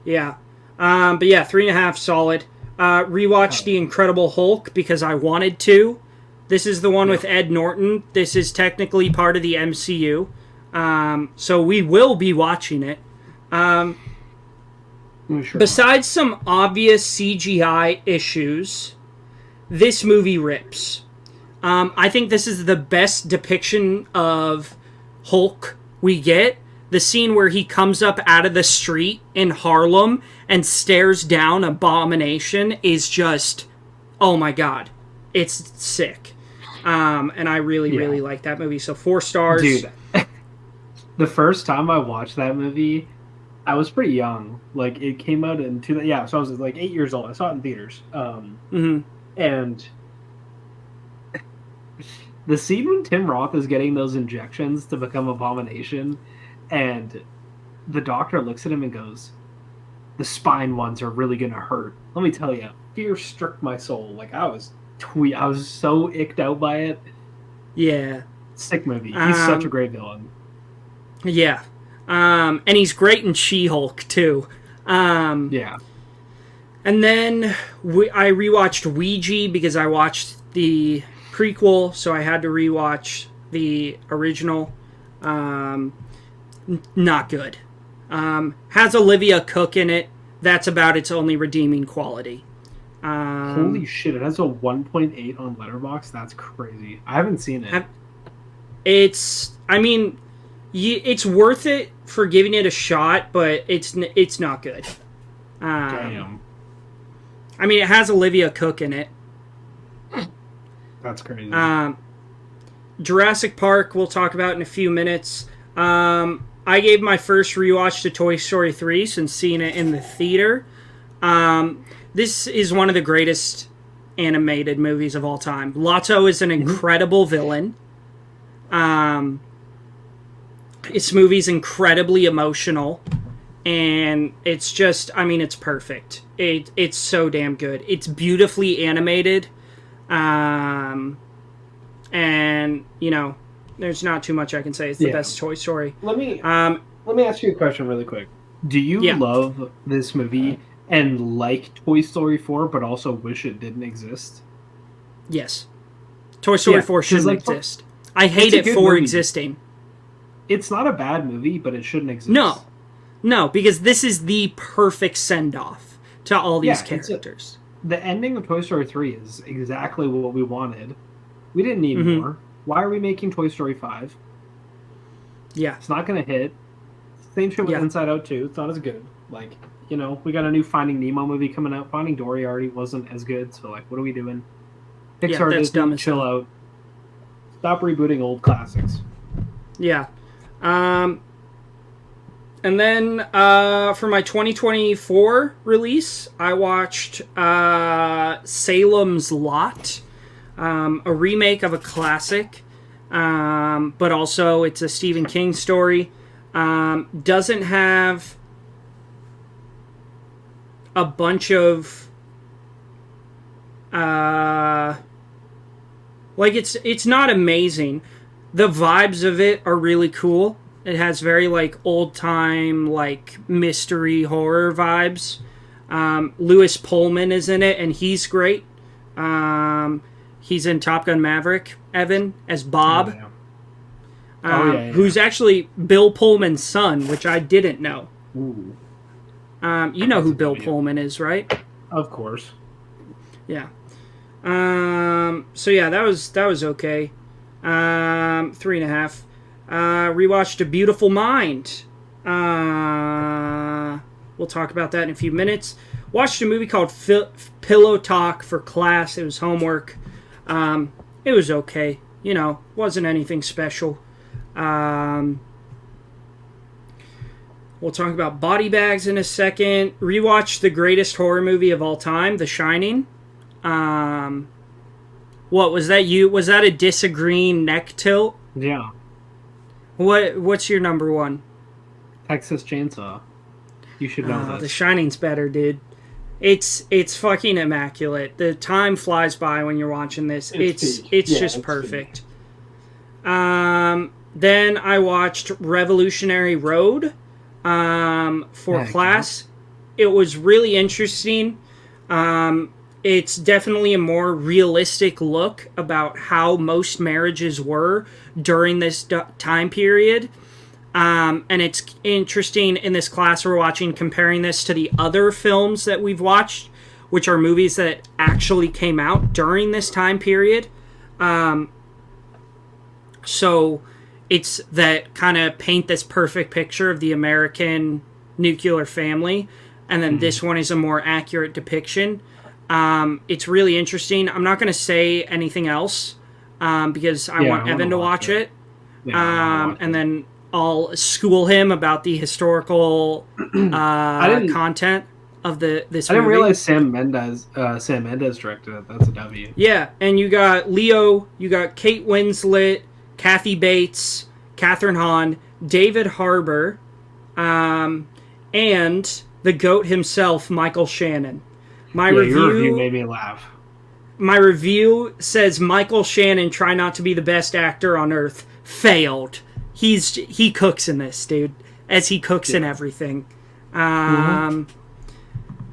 Yeah. But yeah, 3.5 solid. Rewatched The Incredible Hulk because I wanted to. This is the one with Ed Norton. This is technically part of the MCU. So we will be watching it. Besides some obvious CGI issues, this movie rips. I think this is the best depiction of Hulk we get. The scene where he comes up out of the street in Harlem and stares down Abomination is just, oh my god, it's sick. And I really like that movie. So 4 stars. Dude, the first time I watched that movie, I was pretty young. Like, it came out in so I was like 8 years old. I saw it in theaters. And the scene when Tim Roth is getting those injections to become Abomination, and the doctor looks at him and goes, the spine ones are really gonna hurt. Let me tell you, fear struck my soul. Like, I was so icked out by it. Yeah. Sick movie. He's such a great villain. Yeah. And he's great in She-Hulk, too. Yeah. And then I rewatched Ouija because I watched the prequel, so I had to rewatch the original. Not good. Has Olivia Cook in it. That's about its only redeeming quality. Holy shit, it has a 1.8 on Letterboxd? That's crazy. I haven't seen it. It's worth it for giving it a shot, but it's not good. Damn. I mean, it has Olivia Cook in it. That's crazy. Jurassic Park, we'll talk about in a few minutes. I gave my first rewatch to Toy Story 3 since seeing it in the theater. This is one of the greatest animated movies of all time. Lotso is an incredible villain. This movie's incredibly emotional. And it's just, I mean, it's perfect. It's so damn good. It's beautifully animated. And, you know, there's not too much I can say. It's the best Toy Story. Let me ask you a question really quick. Do you love this movie and like Toy Story 4, but also wish it didn't exist? Yes. Toy Story 4 shouldn't exist. I hate it for existing. It's not a bad movie, but it shouldn't exist. No, because this is the perfect send-off to all these characters. The ending of Toy Story 3 is exactly what we wanted. We didn't need more. Why are we making Toy Story 5? Yeah. It's not going to hit. Same shit with Inside Out 2. It's not as good. Like, you know, we got a new Finding Nemo movie coming out. Finding Dory already wasn't as good, so, like, what are we doing? Pixar, that's dumb. Chill out. Stop rebooting old classics. Yeah. And then for my 2024 release, I watched Salem's Lot, a remake of a classic, but also it's a Stephen King story. Doesn't have a bunch of like it's not amazing. The vibes of it are really cool. It has very, like, old-time, like, mystery horror vibes. Lewis Pullman is in it, and he's great. He's in Top Gun Maverick, Evan, as Bob. Who's actually Bill Pullman's son, which I didn't know. Ooh. You know who Bill Pullman is, right? Of course. Yeah. So, yeah, that was okay. 3.5. Rewatched A Beautiful Mind. We'll talk about that in a few minutes. Watched a movie called Pillow Talk for class. It was homework. It was okay. You know, wasn't anything special. We'll talk about body bags in a second. Rewatch the greatest horror movie of all time, The Shining. What was that? Was that a disagreeing neck tilt? Yeah. What's your number one? Texas Chainsaw. You should know this. The Shining's better, dude. It's fucking immaculate. The time flies by when you're watching this. It's just perfect. Then I watched Revolutionary Road for class. It was really interesting. It's definitely a more realistic look about how most marriages were during this time period. And it's interesting in this class we're watching, comparing this to the other films that we've watched, which are movies that actually came out during this time period. So it's that kind of paint this perfect picture of the American nuclear family. And then this one is a more accurate depiction. It's really interesting. I'm not going to say anything else because I want Evan to watch it. And then I'll school him about the historical content of this movie. I didn't realize Sam Mendes directed it. That's a W. Yeah, and you got Leo, you got Kate Winslet, Kathy Bates, Catherine Hahn, David Harbour, and the GOAT himself, Michael Shannon. Your review made me laugh. My review says Michael Shannon, try not to be the best actor on earth, failed. He cooks in this, dude, as he cooks in everything. And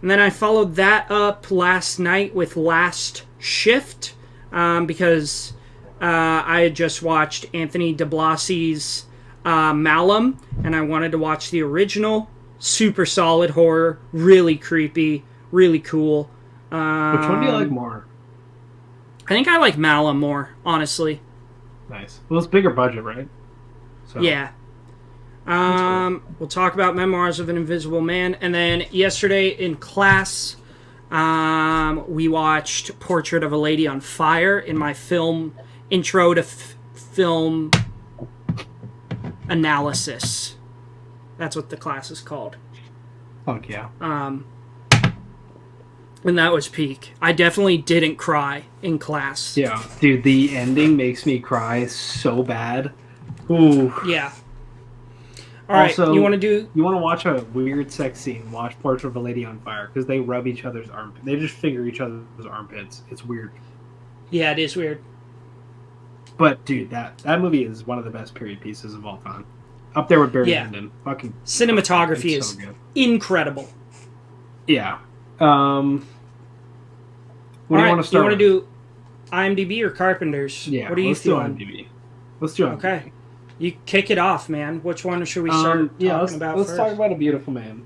then I followed that up last night with Last Shift because I had just watched Anthony de Blasi's Malum, and I wanted to watch the original. Super solid horror, really creepy, really cool. Which one do you like more? I think I like Malum more, honestly. Nice. Well, it's bigger budget, right? So. Yeah. We'll talk about Memoirs of an Invisible Man. And then yesterday in class, we watched Portrait of a Lady on Fire in my film intro to film analysis. That's what the class is called. Fuck yeah. And that was peak. I definitely didn't cry in class. Yeah. Dude, the ending makes me cry so bad. Ooh. Yeah. All right, also, you want to watch a weird sex scene? Watch Portrait of a Lady on Fire because they rub each other's armpits. They just finger each other's armpits. It's weird. Yeah, it is weird. But dude, that movie is one of the best period pieces of all time. Up there with Barry Lyndon. Fucking cinematography is so incredible. Yeah. What do you want to start? You want to do IMDb or Carpenter's? Yeah. What are you feeling? IMDb. Let's do IMDb. Okay. You kick it off, man. Which one should we start talking about let's first? talk about A Beautiful Man.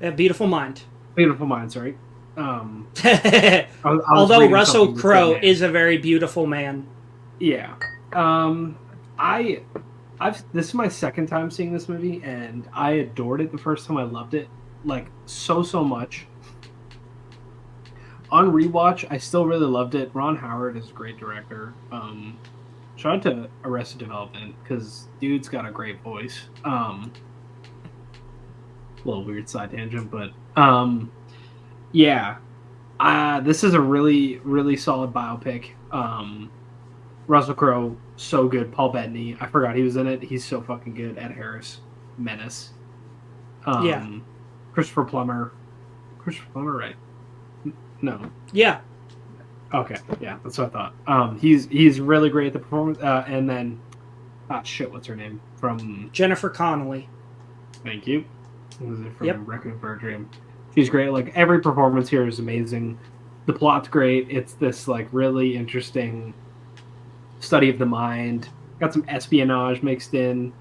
A Beautiful Mind. Beautiful Mind, sorry. Although Russell Crowe is a very beautiful man. Yeah. This is my second time seeing this movie, and I adored it the first time. I loved it, like, so much. On rewatch, I still really loved it. Ron Howard is a great director. Shout out to Arrested Development, because dude's got a great voice. A little weird side tangent, but yeah. This is a really, really solid biopic. Russell Crowe, so good. Paul Bettany, I forgot he was in it. He's so fucking good. Ed Harris, menace. Christopher Plummer, right? No. Yeah. Okay, yeah, that's what I thought. He's really great at the performance. And then, what's her name from Jennifer Connelly? Thank you. Was it from Requiem for a Dream? She's great. Like, every performance here is amazing. The plot's great. It's this like really interesting study of the mind. Got some espionage mixed in.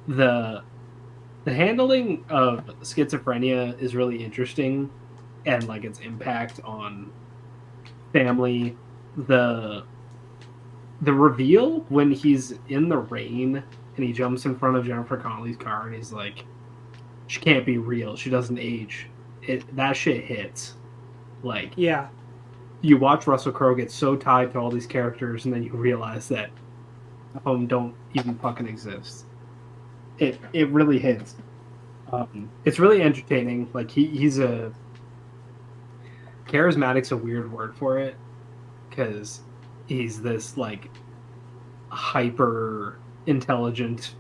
The handling of schizophrenia is really interesting, and like its impact on family. The reveal when he's in the rain and he jumps in front of Jennifer Connelly's car and he's like, she can't be real, she doesn't age. That shit hits. Like, yeah, you watch Russell Crowe get so tied to all these characters, and then you realize that some of them don't even fucking exist. It really hits. It's really entertaining. Like he's a charismatic's a weird word for it because he's this like hyper intelligent,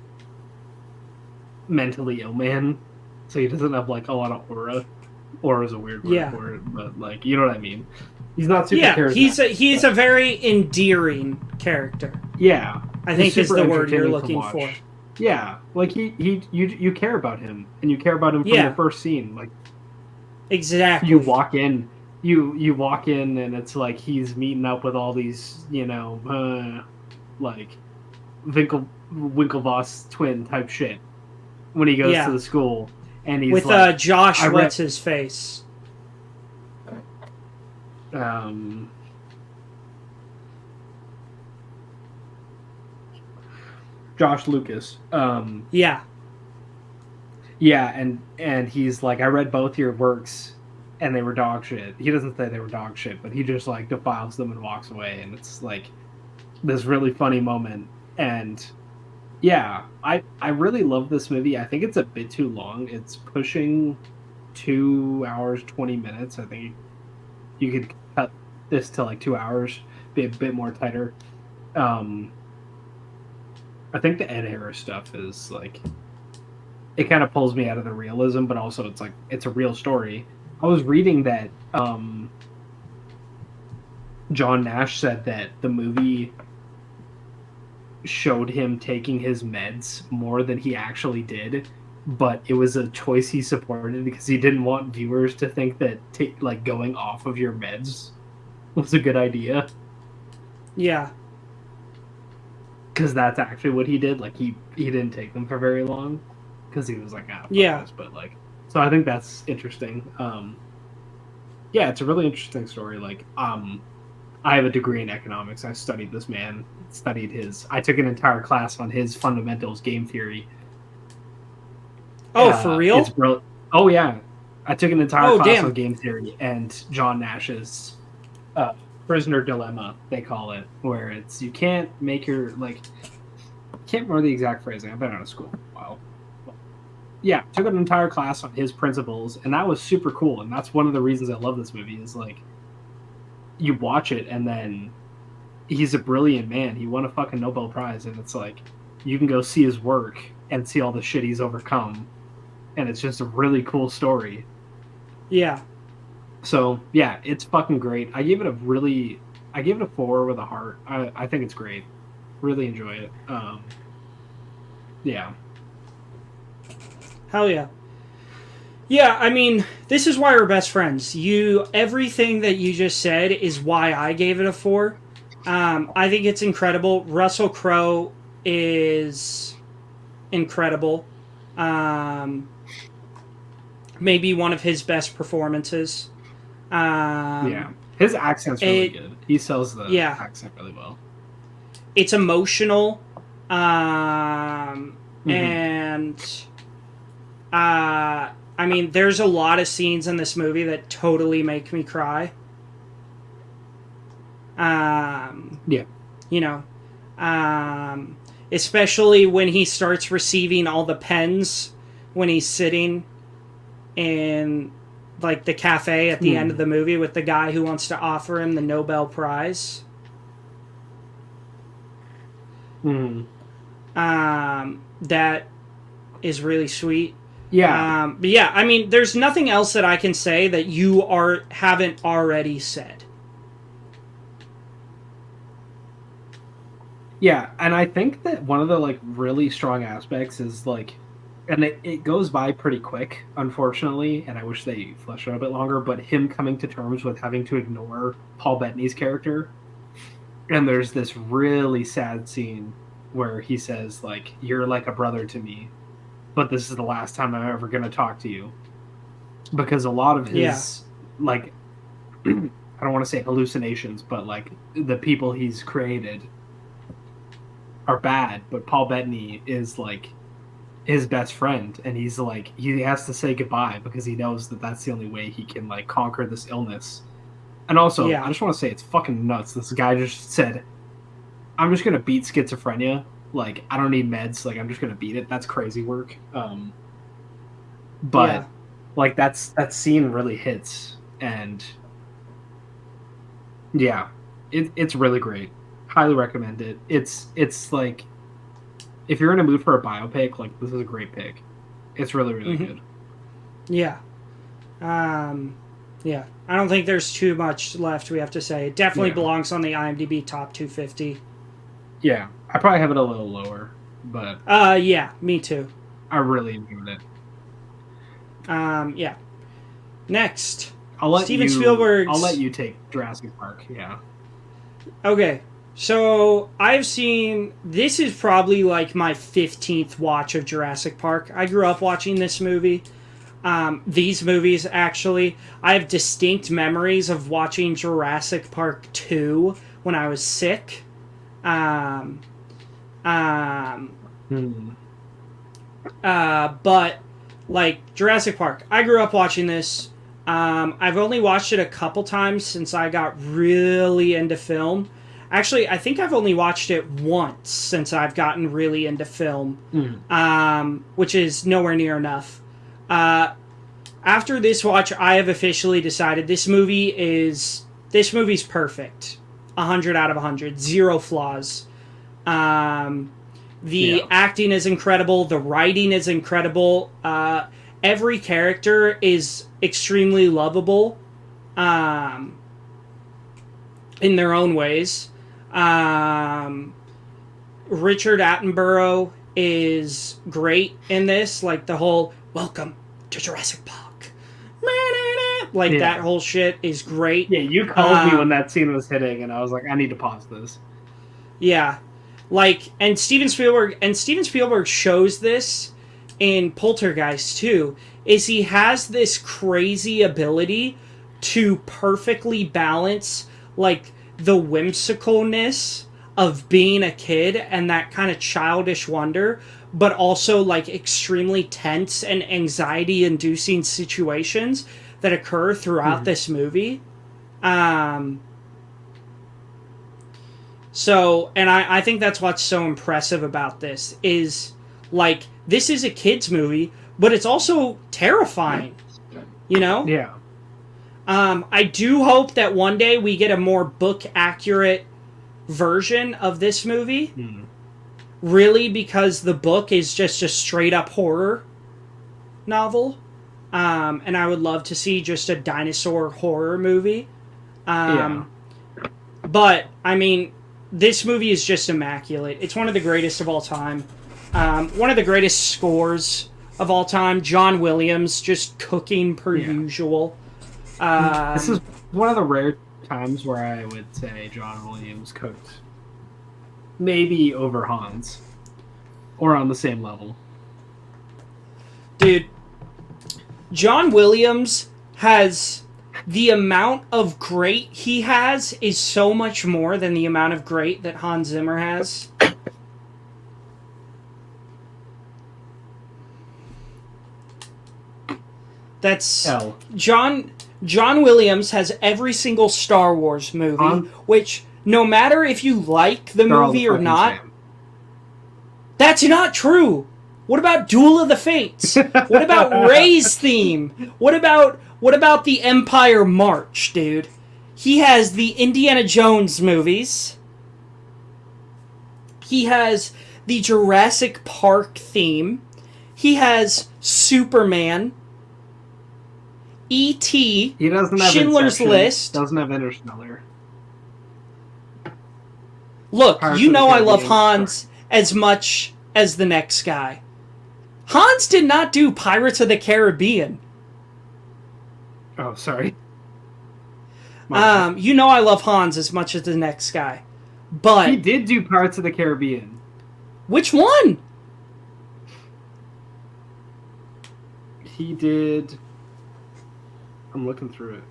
mentally ill man. So he doesn't have like a lot of aura. Aura is a weird word for it, but like you know what I mean. He's not super charismatic. He's a very endearing character. Yeah, I think is the word you're looking for. Yeah, like you care about him, and you care about him from the first scene. Like exactly, you walk in, you walk in, and it's like he's meeting up with all these, like Winklevoss twin type shit when he goes to the school, and he's with like, Josh, what's his face? Josh Lucas. Yeah, and he's like, I read both your works, and they were dog shit. He doesn't say they were dog shit, but he just like defiles them and walks away, and it's like this really funny moment. And yeah, I really love this movie. I think it's a bit too long. It's pushing 2 hours 20 minutes. I think you could cut this to like 2 hours, be a bit more tighter. I think the Ed Harris stuff is like, it kind of pulls me out of the realism, but also it's like it's a real story. I was reading that John Nash said that the movie showed him taking his meds more than he actually did, but it was a choice he supported because he didn't want viewers to think that like going off of your meds was a good idea. Yeah. Because that's actually what he did. Like he didn't take them for very long because he was like, this. But like, so I think that's interesting. Yeah, it's a really interesting story. Like, I have a degree in economics. I studied this man. I took an entire class on his fundamentals game theory. Oh, for real? It's brilliant. Oh yeah, I took an entire class on game theory and John Nash's prisoner dilemma, they call it, where it's you can't make your like. I can't remember the exact phrasing. I've been out of school for a while. But yeah, took an entire class on his principles, and that was super cool. And that's one of the reasons I love this movie is like, you watch it and then he's a brilliant man. He won a fucking Nobel Prize, and it's like you can go see his work and see all the shit he's overcome, and it's just a really cool story. Yeah. So yeah, it's fucking great. I gave it a 4 with a heart. I think it's great. Really enjoy it. Yeah. Hell yeah. Yeah, I mean, this is why we're best friends. Everything that you just said is why I gave it a 4. I think it's incredible. Russell Crowe is incredible. Maybe one of his best performances. Yeah, his accent's really good. He sells the accent really well. It's emotional, and I mean, there's a lot of scenes in this movie that totally make me cry. Especially when he starts receiving all the pens when he's sitting in like the cafe at the end of the movie with the guy who wants to offer him the Nobel Prize. That is really sweet. Yeah. But yeah, I mean, there's nothing else that I can say that you haven't already said. Yeah, and I think that one of the like really strong aspects is like, and it goes by pretty quick, unfortunately, and I wish they fleshed it out a bit longer, but him coming to terms with having to ignore Paul Bettany's character. And there's this really sad scene where he says, like, you're like a brother to me, but this is the last time I'm ever going to talk to you. Because a lot of his, like, I don't want to say hallucinations, but, like, the people he's created are bad, but Paul Bettany is, like, his best friend, and he's like, he has to say goodbye because he knows that that's the only way he can like conquer this illness. And also, I just want to say it's fucking nuts. This guy just said, I'm just gonna beat schizophrenia. Like, I don't need meds. Like, I'm just gonna beat it. That's crazy work. but like that scene really hits, and yeah, it's really great. Highly recommend it. It's like, if you're in a mood for a biopic, like, this is a great pick. It's really, really good. Yeah. Yeah. I don't think there's too much left we have to say. It definitely belongs on the IMDb top 250. Yeah. I probably have it a little lower, but... yeah, me too. I really enjoyed it. Yeah. Next. I'll let Spielberg's... you take Jurassic Park, yeah. Okay. So, I've seen... This is probably like my 15th watch of Jurassic Park. I grew up watching this movie. These movies, actually. I have distinct memories of watching Jurassic Park 2 when I was sick. But, like, Jurassic Park. I grew up watching this. I've only watched it a couple times since I got really into film. Actually, I think I've only watched it once since I've gotten really into film, which is nowhere near enough. After this watch, I have officially decided this movie's perfect. 100 out of 100. Zero flaws. The acting is incredible. The writing is incredible. Every character is extremely lovable in their own ways. Richard Attenborough is great in this. Like, the whole welcome to Jurassic Park. Like, that whole shit is great. Yeah, you called me when that scene was hitting, and I was like, I need to pause this. Yeah. Like, and Steven Spielberg shows this in Poltergeist too, is he has this crazy ability to perfectly balance, like, the whimsicalness of being a kid and that kind of childish wonder, but also, like, extremely tense and anxiety-inducing situations that occur throughout this movie. So, and I think that's what's so impressive about this, is, like, this is a kid's movie, but it's also terrifying, you know? Yeah. I do hope that one day we get a more book-accurate version of this movie. Really, because the book is just a straight-up horror novel. And I would love to see just a dinosaur horror movie. But, I mean, this movie is just immaculate. It's one of the greatest of all time. One of the greatest scores of all time. John Williams just cooking per usual. This is one of the rare times where I would say John Williams cooked maybe over Hans, or on the same level. Dude, John Williams has... The amount of great he has is so much more than the amount of great that Hans Zimmer has. That's... John Williams has every single Star Wars movie, which, no matter if you like the movie or not... That's not true! What about Duel of the Fates? What about Rey's theme? What about the Empire March, dude? He has the Indiana Jones movies. He has the Jurassic Park theme. He has Superman. E.T. He doesn't have Schindler's List. Doesn't have Interstellar. Look, you know I love Hans as much as the next guy. Hans did not do Pirates of the Caribbean. Oh, sorry. You know I love Hans as much as the next guy. But... He did do Pirates of the Caribbean. Which one? He did... I'm looking through it.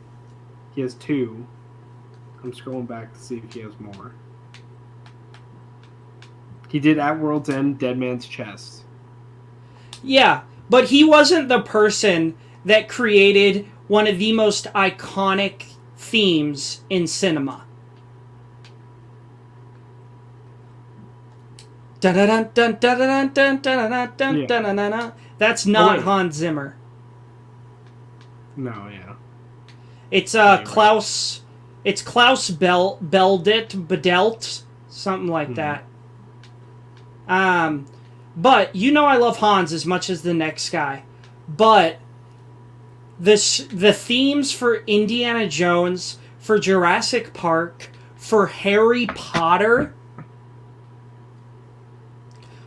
He has 2. I'm scrolling back to see if he has more. He did At World's End, Dead Man's Chest. Yeah, but he wasn't the person that created one of the most iconic themes in cinema. That's not Hans Zimmer. No, yeah. It's Yeah, Klaus. Right. It's Klaus Bedelt, something like that. But you know I love Hans as much as the next guy. But the themes for Indiana Jones, for Jurassic Park, for Harry Potter,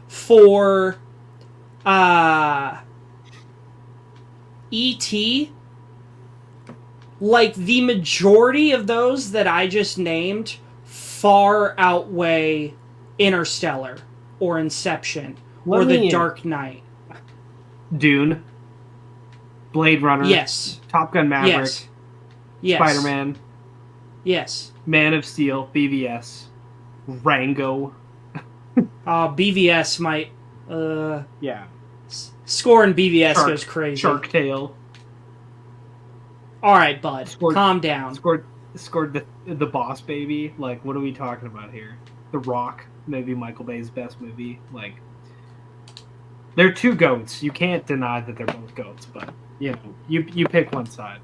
for E.T., like the majority of those that I just named far outweigh Interstellar or Inception or The Dark Knight. Dune. Blade Runner. Yes. Top Gun Maverick. Yes. Yes. Spider-Man. Yes. Man of Steel. BVS. Rango. BVS might... yeah. Scoring BVS goes crazy. Shark Tale. Alright, bud. Calm down. Scored the Boss Baby. Like, what are we talking about here? The Rock. Maybe Michael Bay's best movie. Like, they're two goats. You can't deny that they're both goats, but, you know, you pick one side.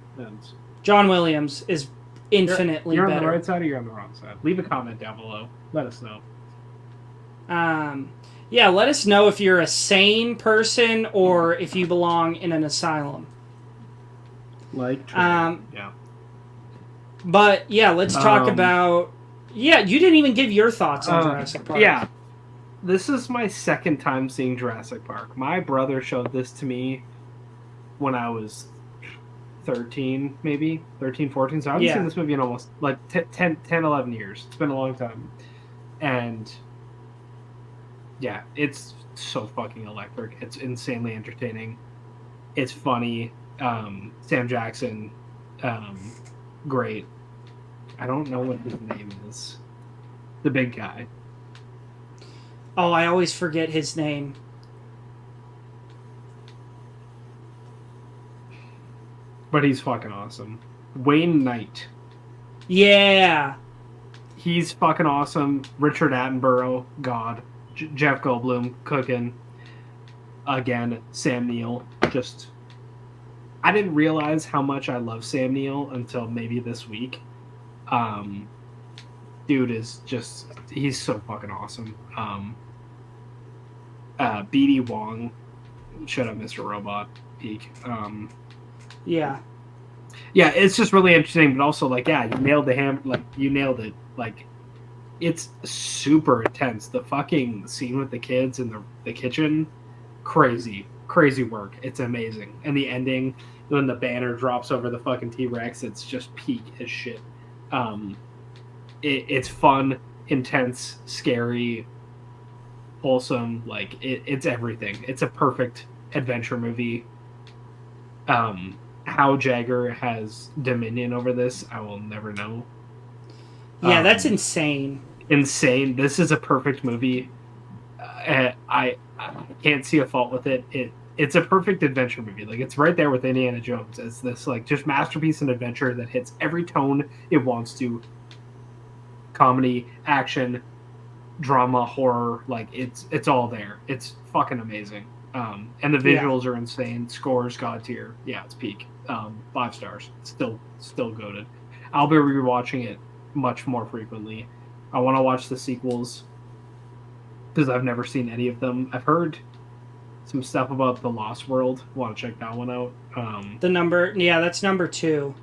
John Williams is infinitely better. You're on the right side or you're on the wrong side? Leave a comment down below. Let us know. Yeah, let us know if you're a sane person or if you belong in an asylum. Like, yeah. But, yeah, let's talk about... Yeah, you didn't even give your thoughts on Jurassic Park. Yeah. This is my second time seeing Jurassic Park. My brother showed this to me when I was 13, maybe. 13, 14. So I haven't seen this movie in almost, like, 10, 11 years. It's been a long time. And, yeah, it's so fucking electric. It's insanely entertaining. It's funny. Sam Jackson, great. I don't know what his name is. The big guy. Oh, I always forget his name. But he's fucking awesome. Wayne Knight. Yeah. He's fucking awesome. Richard Attenborough, God. Jeff Goldblum, cooking. Again, Sam Neill. Just... I didn't realize how much I love Sam Neill until maybe this week. Dude is just... He's so fucking awesome. B.D. Wong. Shut up, Mr. Robot. Peak. Yeah. Yeah, it's just really interesting, but also, like, yeah, you nailed you nailed it. Like, it's super intense. The fucking scene with the kids in the kitchen, crazy work. It's amazing. And the ending, when the banner drops over the fucking T-Rex, it's just peak as shit. It's fun, intense, scary, wholesome. Like, it's everything. It's a perfect adventure movie. How Jagger has dominion over this, I will never know. Yeah, that's insane. Insane. This is a perfect movie. I can't see a fault with it. It's a perfect adventure movie. Like, it's right there with Indiana Jones as this, like, just masterpiece in adventure that hits every tone it wants to. Comedy, action, drama, horror, like, it's all there. It's fucking amazing. And the visuals are insane. Scores god tier. Yeah, it's peak. 5 stars. Still goated. I'll be rewatching it much more frequently. I want to watch the sequels because I've never seen any of them. I've heard some stuff about The Lost World. Want to check that one out. That's number 2.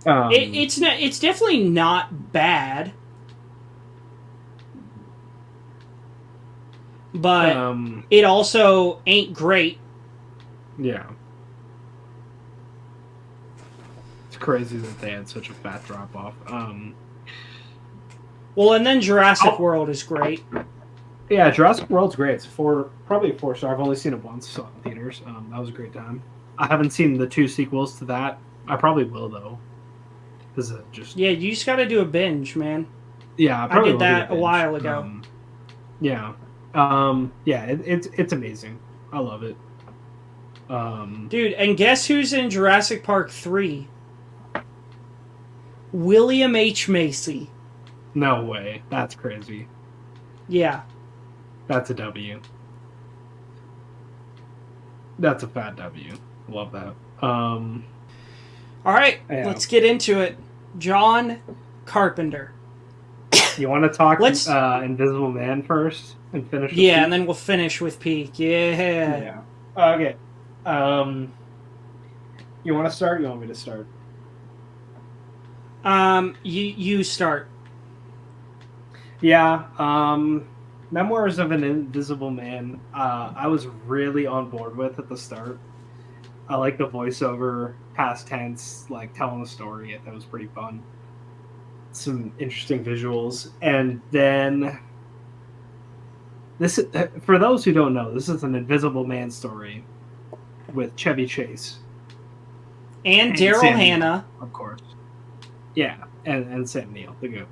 It's definitely not bad, but it also ain't great. Yeah, it's crazy that they had such a fat drop off. Well, and then Jurassic World is great. Yeah, Jurassic World's great. It's probably a 4-star. I've only seen it once, saw it in theaters. That was a great time. I haven't seen the 2 sequels to that. I probably will though. Yeah, you just got to do a binge, man. Yeah, I did that a while ago. It's amazing. I love it. Dude, and guess who's in Jurassic Park 3? William H. Macy. No way. That's crazy. Yeah. That's a W. That's a fat W. Love that. All right, Yeah. let's get into it. John Carpenter. You want to talk Let's- Invisible Man first and finish? With Yeah, Peak? and then we'll finish with Peak. Yeah. Okay. You want to start? You want me to start? You start. Yeah. Memoirs of an Invisible Man. I was really on board with at the start. I like the voiceover, past tense, like telling the story. That was pretty fun. Some interesting visuals, and then this. For those who don't know, this is an Invisible Man story with Chevy Chase And Daryl Sam Hannah. Neill, of course. Yeah, and Sam Neill, the goat.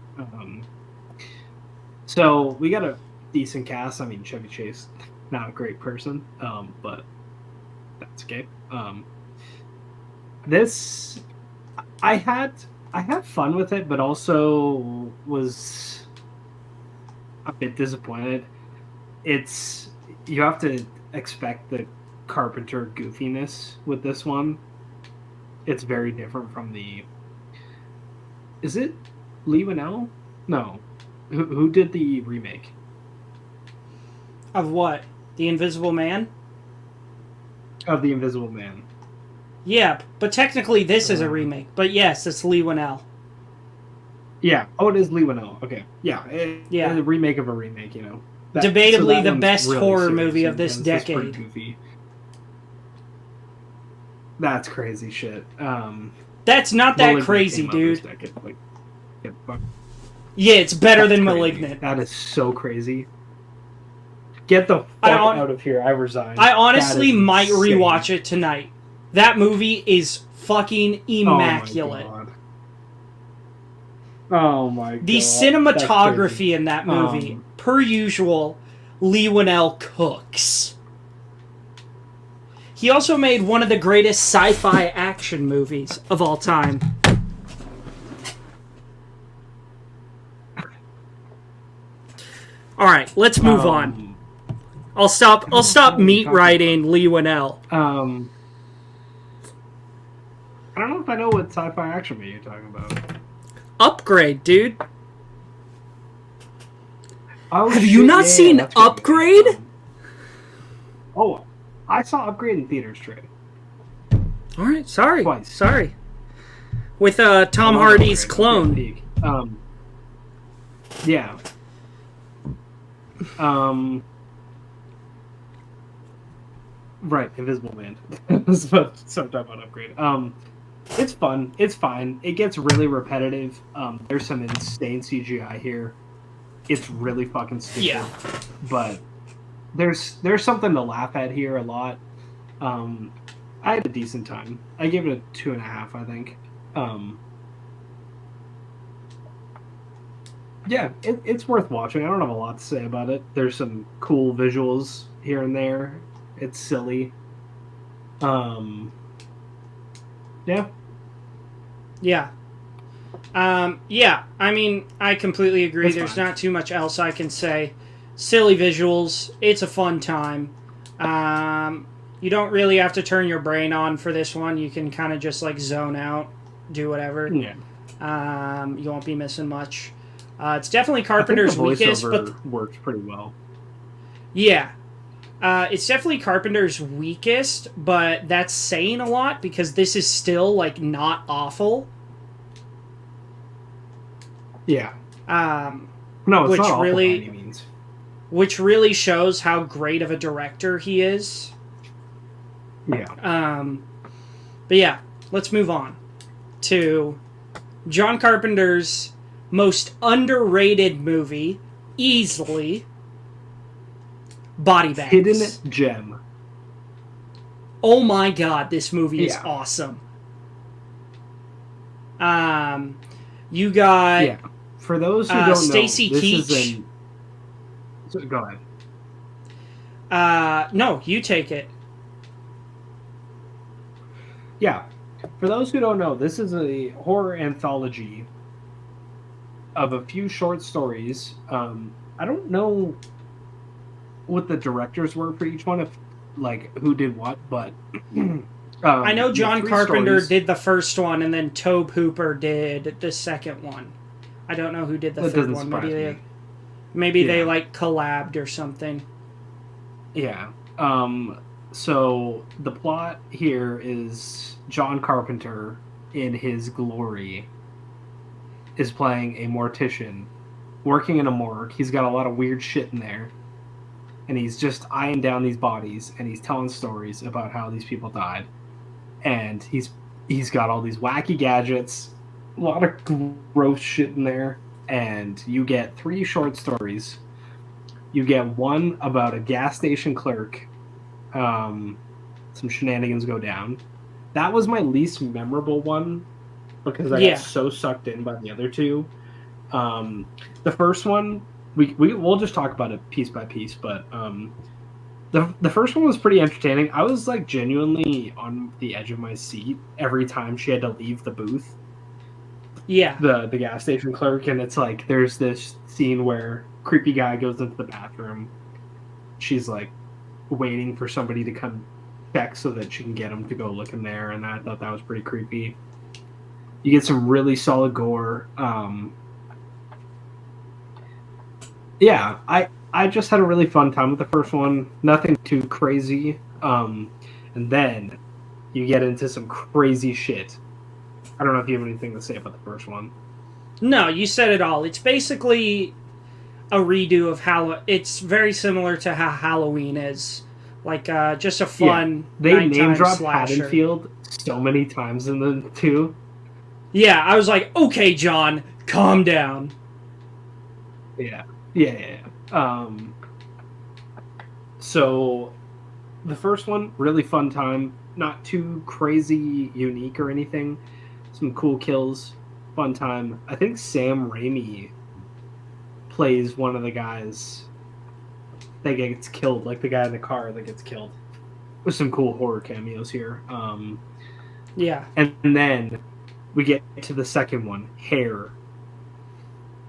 So we got a decent cast. I mean, Chevy Chase, not a great person, but that's okay. This, I had fun with it, but also was a bit disappointed. You have to expect the Carpenter goofiness with this one. It's very different from the. Is it Lee Winnell? No, who did the remake Of what? The Invisible Man? of the Invisible Man? Yeah, but technically this is a remake. But yes, it's Lee Winnell. Yeah. Oh, it is Lee Winnell. Okay. Yeah. Yeah. The remake of a remake. You know. Debatably the one's best really horror serious movie of and this intense. That's pretty decade. goofy. That's crazy shit. That's not that Malignant crazy, came out this dude. decade. Like, get fucked. Yeah, it's better than That's crazy. Malignant. That is so crazy. Get the fuck out of here. I resign. I honestly That is might insane. rewatch it tonight. That movie is fucking immaculate. Oh my god. The cinematography in that movie, per usual, Lee Winnell cooks. He also made one of the greatest sci-fi action movies of all time. All right, let's move on. I'll stop meat riding Lee Winnell. I don't know if I know what sci-fi action movie you're talking about. Upgrade, dude. Oh, Have you not seen that's what Upgrade? Oh, I saw Upgrade in theaters, Trey. All right, sorry. Twice. Sorry. With Tom Hardy's clone. Yeah. Right, Invisible Man. so talking about Upgrade. It's fun. It's fine. It gets really repetitive. There's some insane CGI here. It's really fucking stupid. Yeah. But there's something to laugh at here a lot. I had a decent time. I gave it a 2.5, I think. Yeah, it's worth watching. I don't have a lot to say about it. There's some cool visuals here and there. It's silly. Yeah. Yeah. Yeah, I mean, I completely agree. That's There's fine. not too much else I can say. Silly visuals. It's a fun time. You don't really have to turn your brain on for this one. You can kind of just, like, zone out, do whatever. Yeah. You won't be missing much. It's definitely Carpenter's weakest, but worked pretty well. yeah. It's definitely Carpenter's weakest, but that's saying a lot because this is still, like, not awful. Yeah. No, it's which not awful really, by any means. Which really shows how great of a director he is. Yeah. But yeah, let's move on to John Carpenter's most underrated movie, easily, Body Bags. Hidden gem. Oh my god, this movie is Yeah. awesome. You got Yeah. For those who don't Stacy know, this Keach. is an... So, go ahead. No, you take it. Yeah. For those who don't know, this is a horror anthology of a few short stories. I don't know what the directors were for each one. If like who did what, but I know you have John three Carpenter stories. did the first one, and then Tobe Hooper did the second one. I don't know who did the That third doesn't one. surprise me. Maybe they Yeah, like collabed or something. yeah. So the plot here is John Carpenter, in his glory, is playing a mortician, working in a morgue. He's got a lot of weird shit in there, and he's just eyeing down these bodies, and he's telling stories about how these people died. And he's got all these wacky gadgets, a lot of gross shit in there, and you get three short stories. You get one about a gas station clerk. Some shenanigans go down. That was my least memorable one because I got Yeah. so sucked in by the other two. The first one, we'll just talk about it piece by piece, but the first one was pretty entertaining. I was like genuinely on the edge of my seat every time she had to leave the booth, Yeah. the gas station clerk, and it's like there's this scene where creepy guy goes into the bathroom. She's like waiting for somebody to come check so that she can get him to go look in there, and I thought that was pretty creepy. You get some really solid gore. Yeah, I just had a really fun time with the first one. Nothing too crazy. And then you get into some crazy shit. I don't know if you have anything to say about the first one. No, you said it all. It's basically a redo of how it's very similar to how Halloween is. Like just a fun They name nighttime dropped slasher. Haddonfield so many times in the two. Yeah, I was like, okay, John, calm down. Yeah. So the first one, really fun time. Not too crazy unique or anything. Some cool kills, fun time. I think Sam Raimi plays one of the guys that gets killed, like the guy in the car that gets killed. With some cool horror cameos here. Yeah. And then we get to the second one, Hair.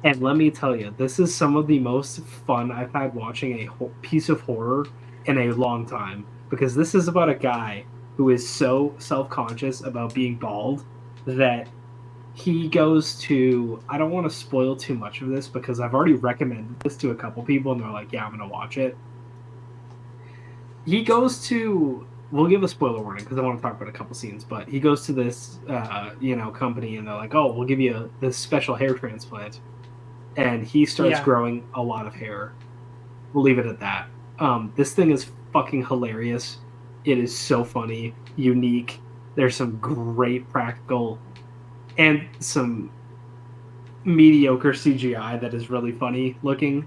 And let me tell you, this is some of the most fun I've had watching a piece of horror in a long time. Because this is about a guy who is so self-conscious about being bald that he goes to... I don't want to spoil too much of this because I've already recommended this to a couple people and they're like, yeah, I'm going to watch it. He goes to... We'll give a spoiler warning because I want to talk about a couple scenes, but he goes to this, company and they're like, oh, we'll give you this special hair transplant. And he starts growing a lot of hair. We'll leave it at that. This thing is fucking hilarious. It is so funny, unique. There's some great practical and some mediocre CGI that is really funny looking.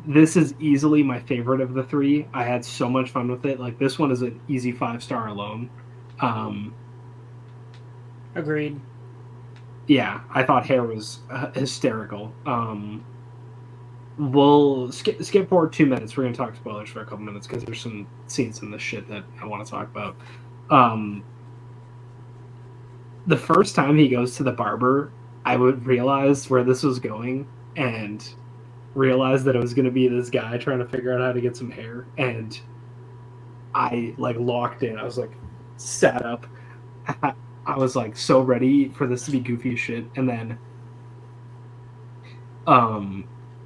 This is easily my favorite of the three. I had so much fun with it. Like, this one is an easy 5-star alone. Agreed. Yeah, I thought Hair was hysterical. We'll skip forward 2 minutes. We're going to talk spoilers for a couple minutes because there's some scenes in this shit that I want to talk about. The first time he goes to the barber, I would realize where this was going and realized that it was going to be this guy trying to figure out how to get some hair, and I like locked in. I was like sat up. I was like so ready for this to be goofy as shit, and then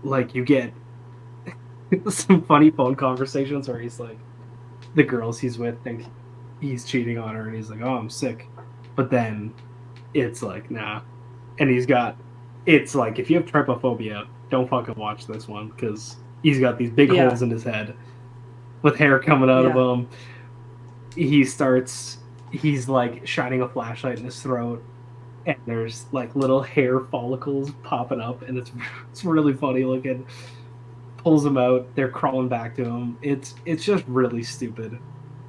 like you get some funny phone conversations where he's like, the girls he's with think he's cheating on her and he's like, oh, I'm sick, but then it's like, nah. And it's like, if you have trypophobia, don't fucking watch this one because he's got these big holes in his head with hair coming out of him. He's like shining a flashlight in his throat and there's like little hair follicles popping up and it's really funny looking. Pulls them out, they're crawling back to him. It's just really stupid,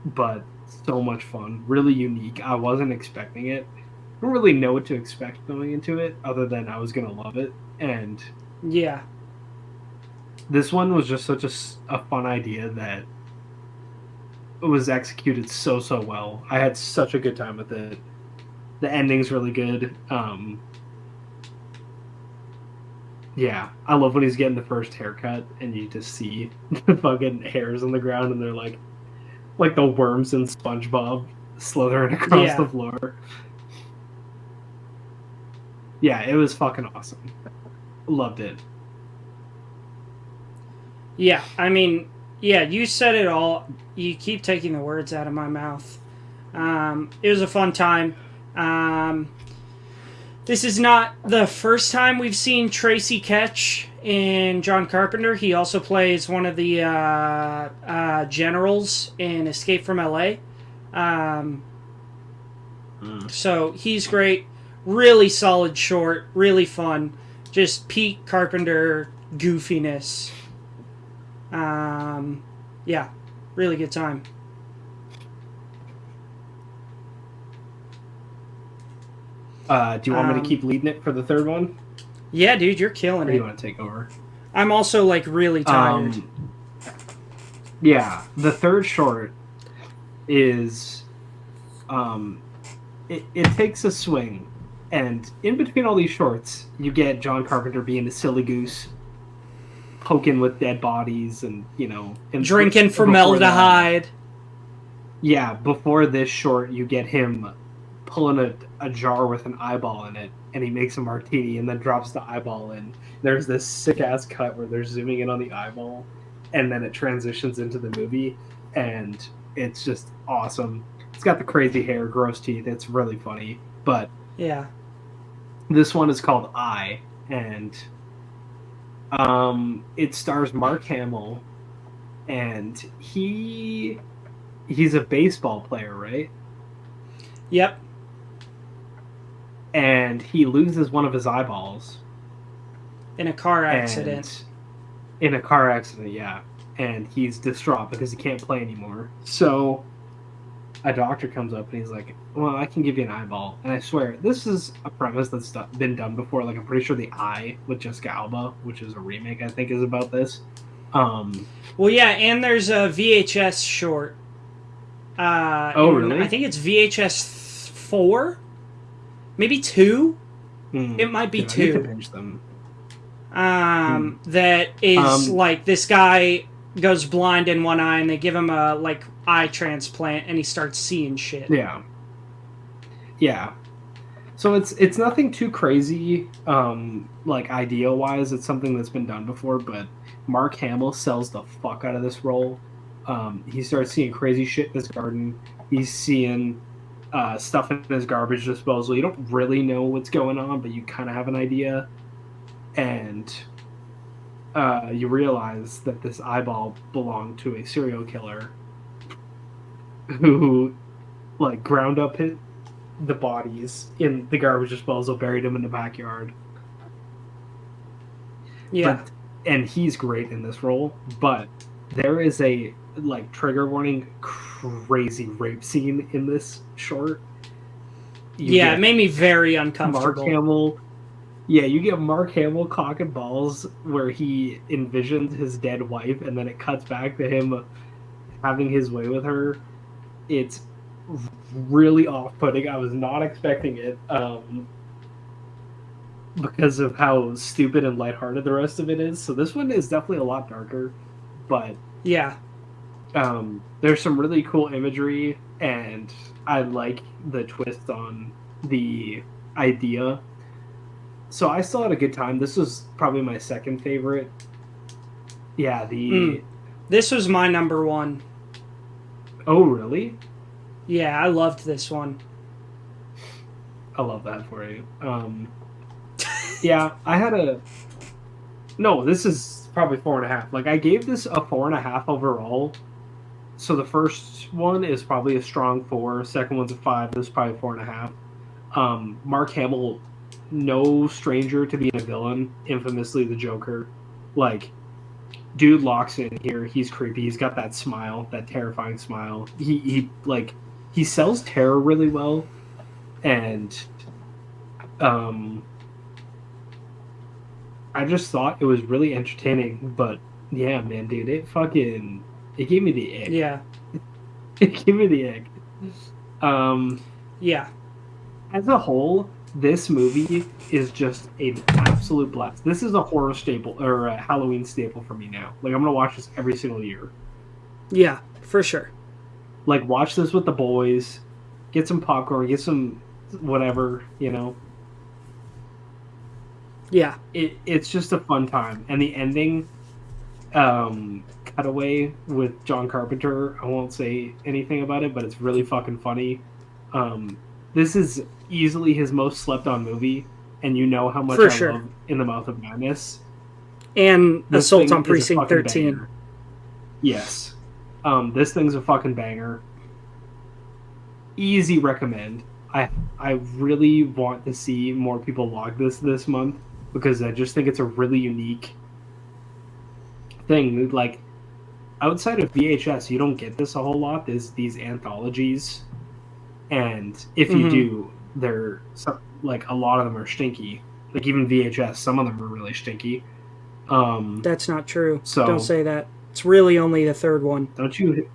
but so much fun, really unique. I wasn't expecting it. I don't really know what to expect going into it other than I was gonna love it. And yeah, this one was just such a fun idea that it was executed so well. I had such a good time with it. The ending's really good. Yeah, I love when he's getting the first haircut and you just see the fucking hairs on the ground and they're like the worms in SpongeBob slithering across the Yeah. floor. Yeah, it was fucking awesome. Loved it. Yeah, I mean, yeah, you said it all. You keep taking the words out of my mouth. It was a fun time. Um, this is not the first time we've seen Tracy Ketch in John Carpenter. He also plays one of the generals in Escape from LA. So he's great. Really solid short. Really fun. Just peak Carpenter goofiness. Yeah, really good time. Do you want me to keep leading it for the third one? Yeah, dude, you're killing Or do it. you want to take over? I'm also like really tired. Yeah, the third short is it takes a swing, and in between all these shorts you get John Carpenter being a silly goose, poking with dead bodies and and Drinking formaldehyde. Yeah, before this short you get him pulling a jar with an eyeball in it, and he makes a martini and then drops the eyeball in. There's this sick ass cut where they're zooming in on the eyeball, and then it transitions into the movie, and it's just awesome. It's got the crazy hair, gross teeth. It's really funny. But Yeah. this one is called I, and it stars Mark Hamill, and he's a baseball player, right? Yep. And he loses one of his eyeballs In a car accident. In a car accident, yeah. And he's distraught because he can't play anymore. So a doctor comes up and he's like, well, I can give you an eyeball. And I swear, this is a premise that's been done before. Like, I'm pretty sure The Eye with Jessica Alba, which is a remake, I think, is about this. Well, yeah, and there's a VHS short. Really? I think it's VHS 4? Maybe 2? It might be 2. I need to binge them. That is like this guy goes blind in one eye and they give him a like eye transplant and he starts seeing shit. Yeah. So it's nothing too crazy, like idea wise. It's something that's been done before, but Mark Hamill sells the fuck out of this role. He starts seeing crazy shit in his garden. He's seeing stuff in his garbage disposal. You don't really know what's going on, but you kind of have an idea. And you realize that this eyeball belonged to a serial killer who, like, ground up the bodies in the garbage disposal, buried them in the backyard. Yeah. And he's great in this role, but there is a, like, trigger warning, crazy rape scene in this short. It made me very uncomfortable. Mark Hamill. Yeah, you get Mark Hamill cock and balls where he envisions his dead wife, and then it cuts back to him having his way with her. It's really off-putting. I was not expecting it because of how stupid and lighthearted the rest of it is. So this one is definitely a lot darker, but yeah, there's some really cool imagery, and I like the twist on the idea. So I still had a good time. This was probably my second favorite. Yeah, this was my number one. Oh, really? Yeah, I loved this one. I love that for you. Yeah, I had a... No, this is probably 4.5. Like, I gave this a 4.5 overall. So the first one is probably a strong 4. Second one's a 5. This is probably 4.5. Mark Hamill, no stranger to being a villain, infamously the Joker. Like, dude locks in here. He's creepy. He's got that smile, that terrifying smile. He sells terror really well, and I just thought it was really entertaining. But yeah, man, dude, it gave me the ick. Yeah, it gave me the ick. Yeah. As a whole, This movie is just an absolute blast. This is a horror staple or a Halloween staple for me now. Like I'm gonna watch this every single year. Yeah, for sure. Like watch this with the boys, get some popcorn, get some whatever, you know. Yeah. It's just a fun time. And the ending cutaway with John Carpenter, I won't say anything about it, but it's really fucking funny. This is easily his most slept on movie, and you know how much For I sure. love In the Mouth of Madness. And This Assault thing on is a Precinct fucking 13. banger. Yes. This thing's a fucking banger. Easy recommend. I really want to see more people log this month because I just think it's a really unique thing. Like outside of VHS, you don't get this a whole lot. There's these anthologies, and if you do, they're like a lot of them are stinky. Like even VHS, some of them are really stinky. That's not true. So Don't say that. It's really only the third one. Don't you?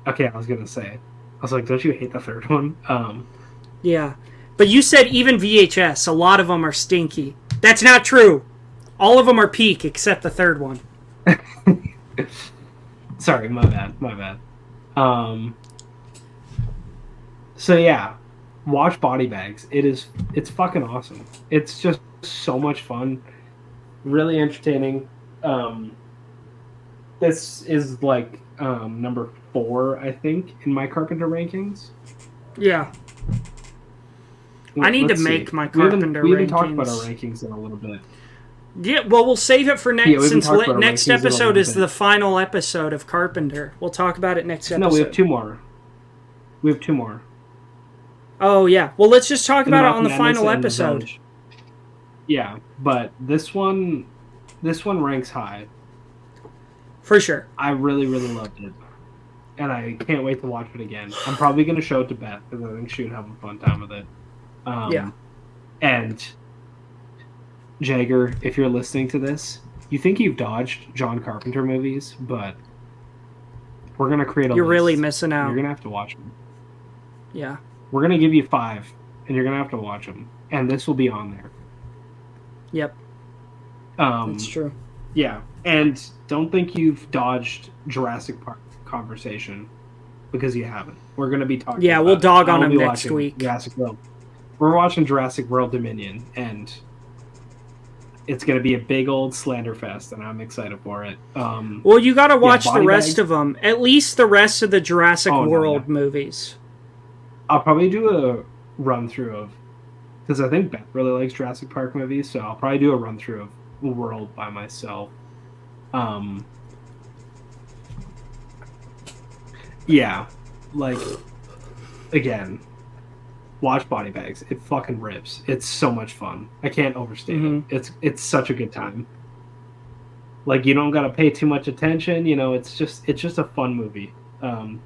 Okay, I was gonna say. I was like, don't you hate the third one? Yeah. But you said even VHS, a lot of them are stinky. That's not true. All of them are peak except the third one. Sorry, my bad. So yeah, watch Body Bags. It's fucking awesome. It's just so much fun, really entertaining. This is like number 4, I think, in my Carpenter rankings. Yeah. I need to make my Carpenter we haven't rankings. talked about our rankings in a little bit. Yeah, well, we'll save it for next. Yeah, we haven't since talked about our next rankings in a episode little is bit. the final episode of Carpenter. We'll talk about it next episode. No, we have 2 more. We have 2 more. Oh yeah. Well, let's just talk about it Mouth on the of final Madness and episode. Yeah, but this one ranks high. For sure. I really, really loved it. And I can't wait to watch it again. I'm probably going to show it to Beth because I think she would have a fun time with it. Yeah. And Jagger, if you're listening to this, you think you've dodged John Carpenter movies, but we're going to create a You're list. really missing out. You're going to have to watch them. Yeah. We're going to give you 5, and you're going to have to watch them. And this will be on there. Yep. That's true. Yeah, and don't think you've dodged Jurassic Park conversation because you haven't. We're going to be talking. Yeah, about we'll dog it. on I'll him be next watching week. Jurassic World. We're watching Jurassic World Dominion, and it's going to be a big old slander fest, and I'm excited for it. Well, you got to watch the Body rest Bags. of them. At least the rest of the Jurassic Oh, no, World yeah. movies. I'll probably do a run through of because I think Beth really likes Jurassic Park movies, so I'll probably do a run through of World by myself. Yeah, like again, watch Body Bags. It fucking rips. It's so much fun. I can't overstate it. It's such a good time. Like you don't gotta pay too much attention. You know, it's just a fun movie.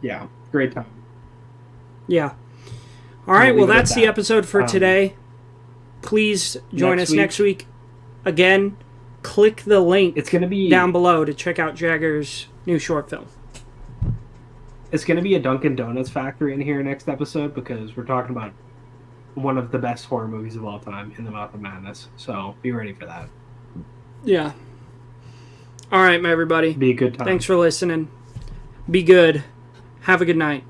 Yeah, great time. Yeah. All right. We'll Well, leave it at that's the that. episode for today. Please join us next week. Again, click the link It's gonna be down below to check out Jagger's new short film. It's gonna be a Dunkin' Donuts factory in here next episode because we're talking about one of the best horror movies of all time, In the Mouth of Madness. So be ready for that. Yeah. All right, my everybody. Be a good time. Thanks for listening. Be good. Have a good night.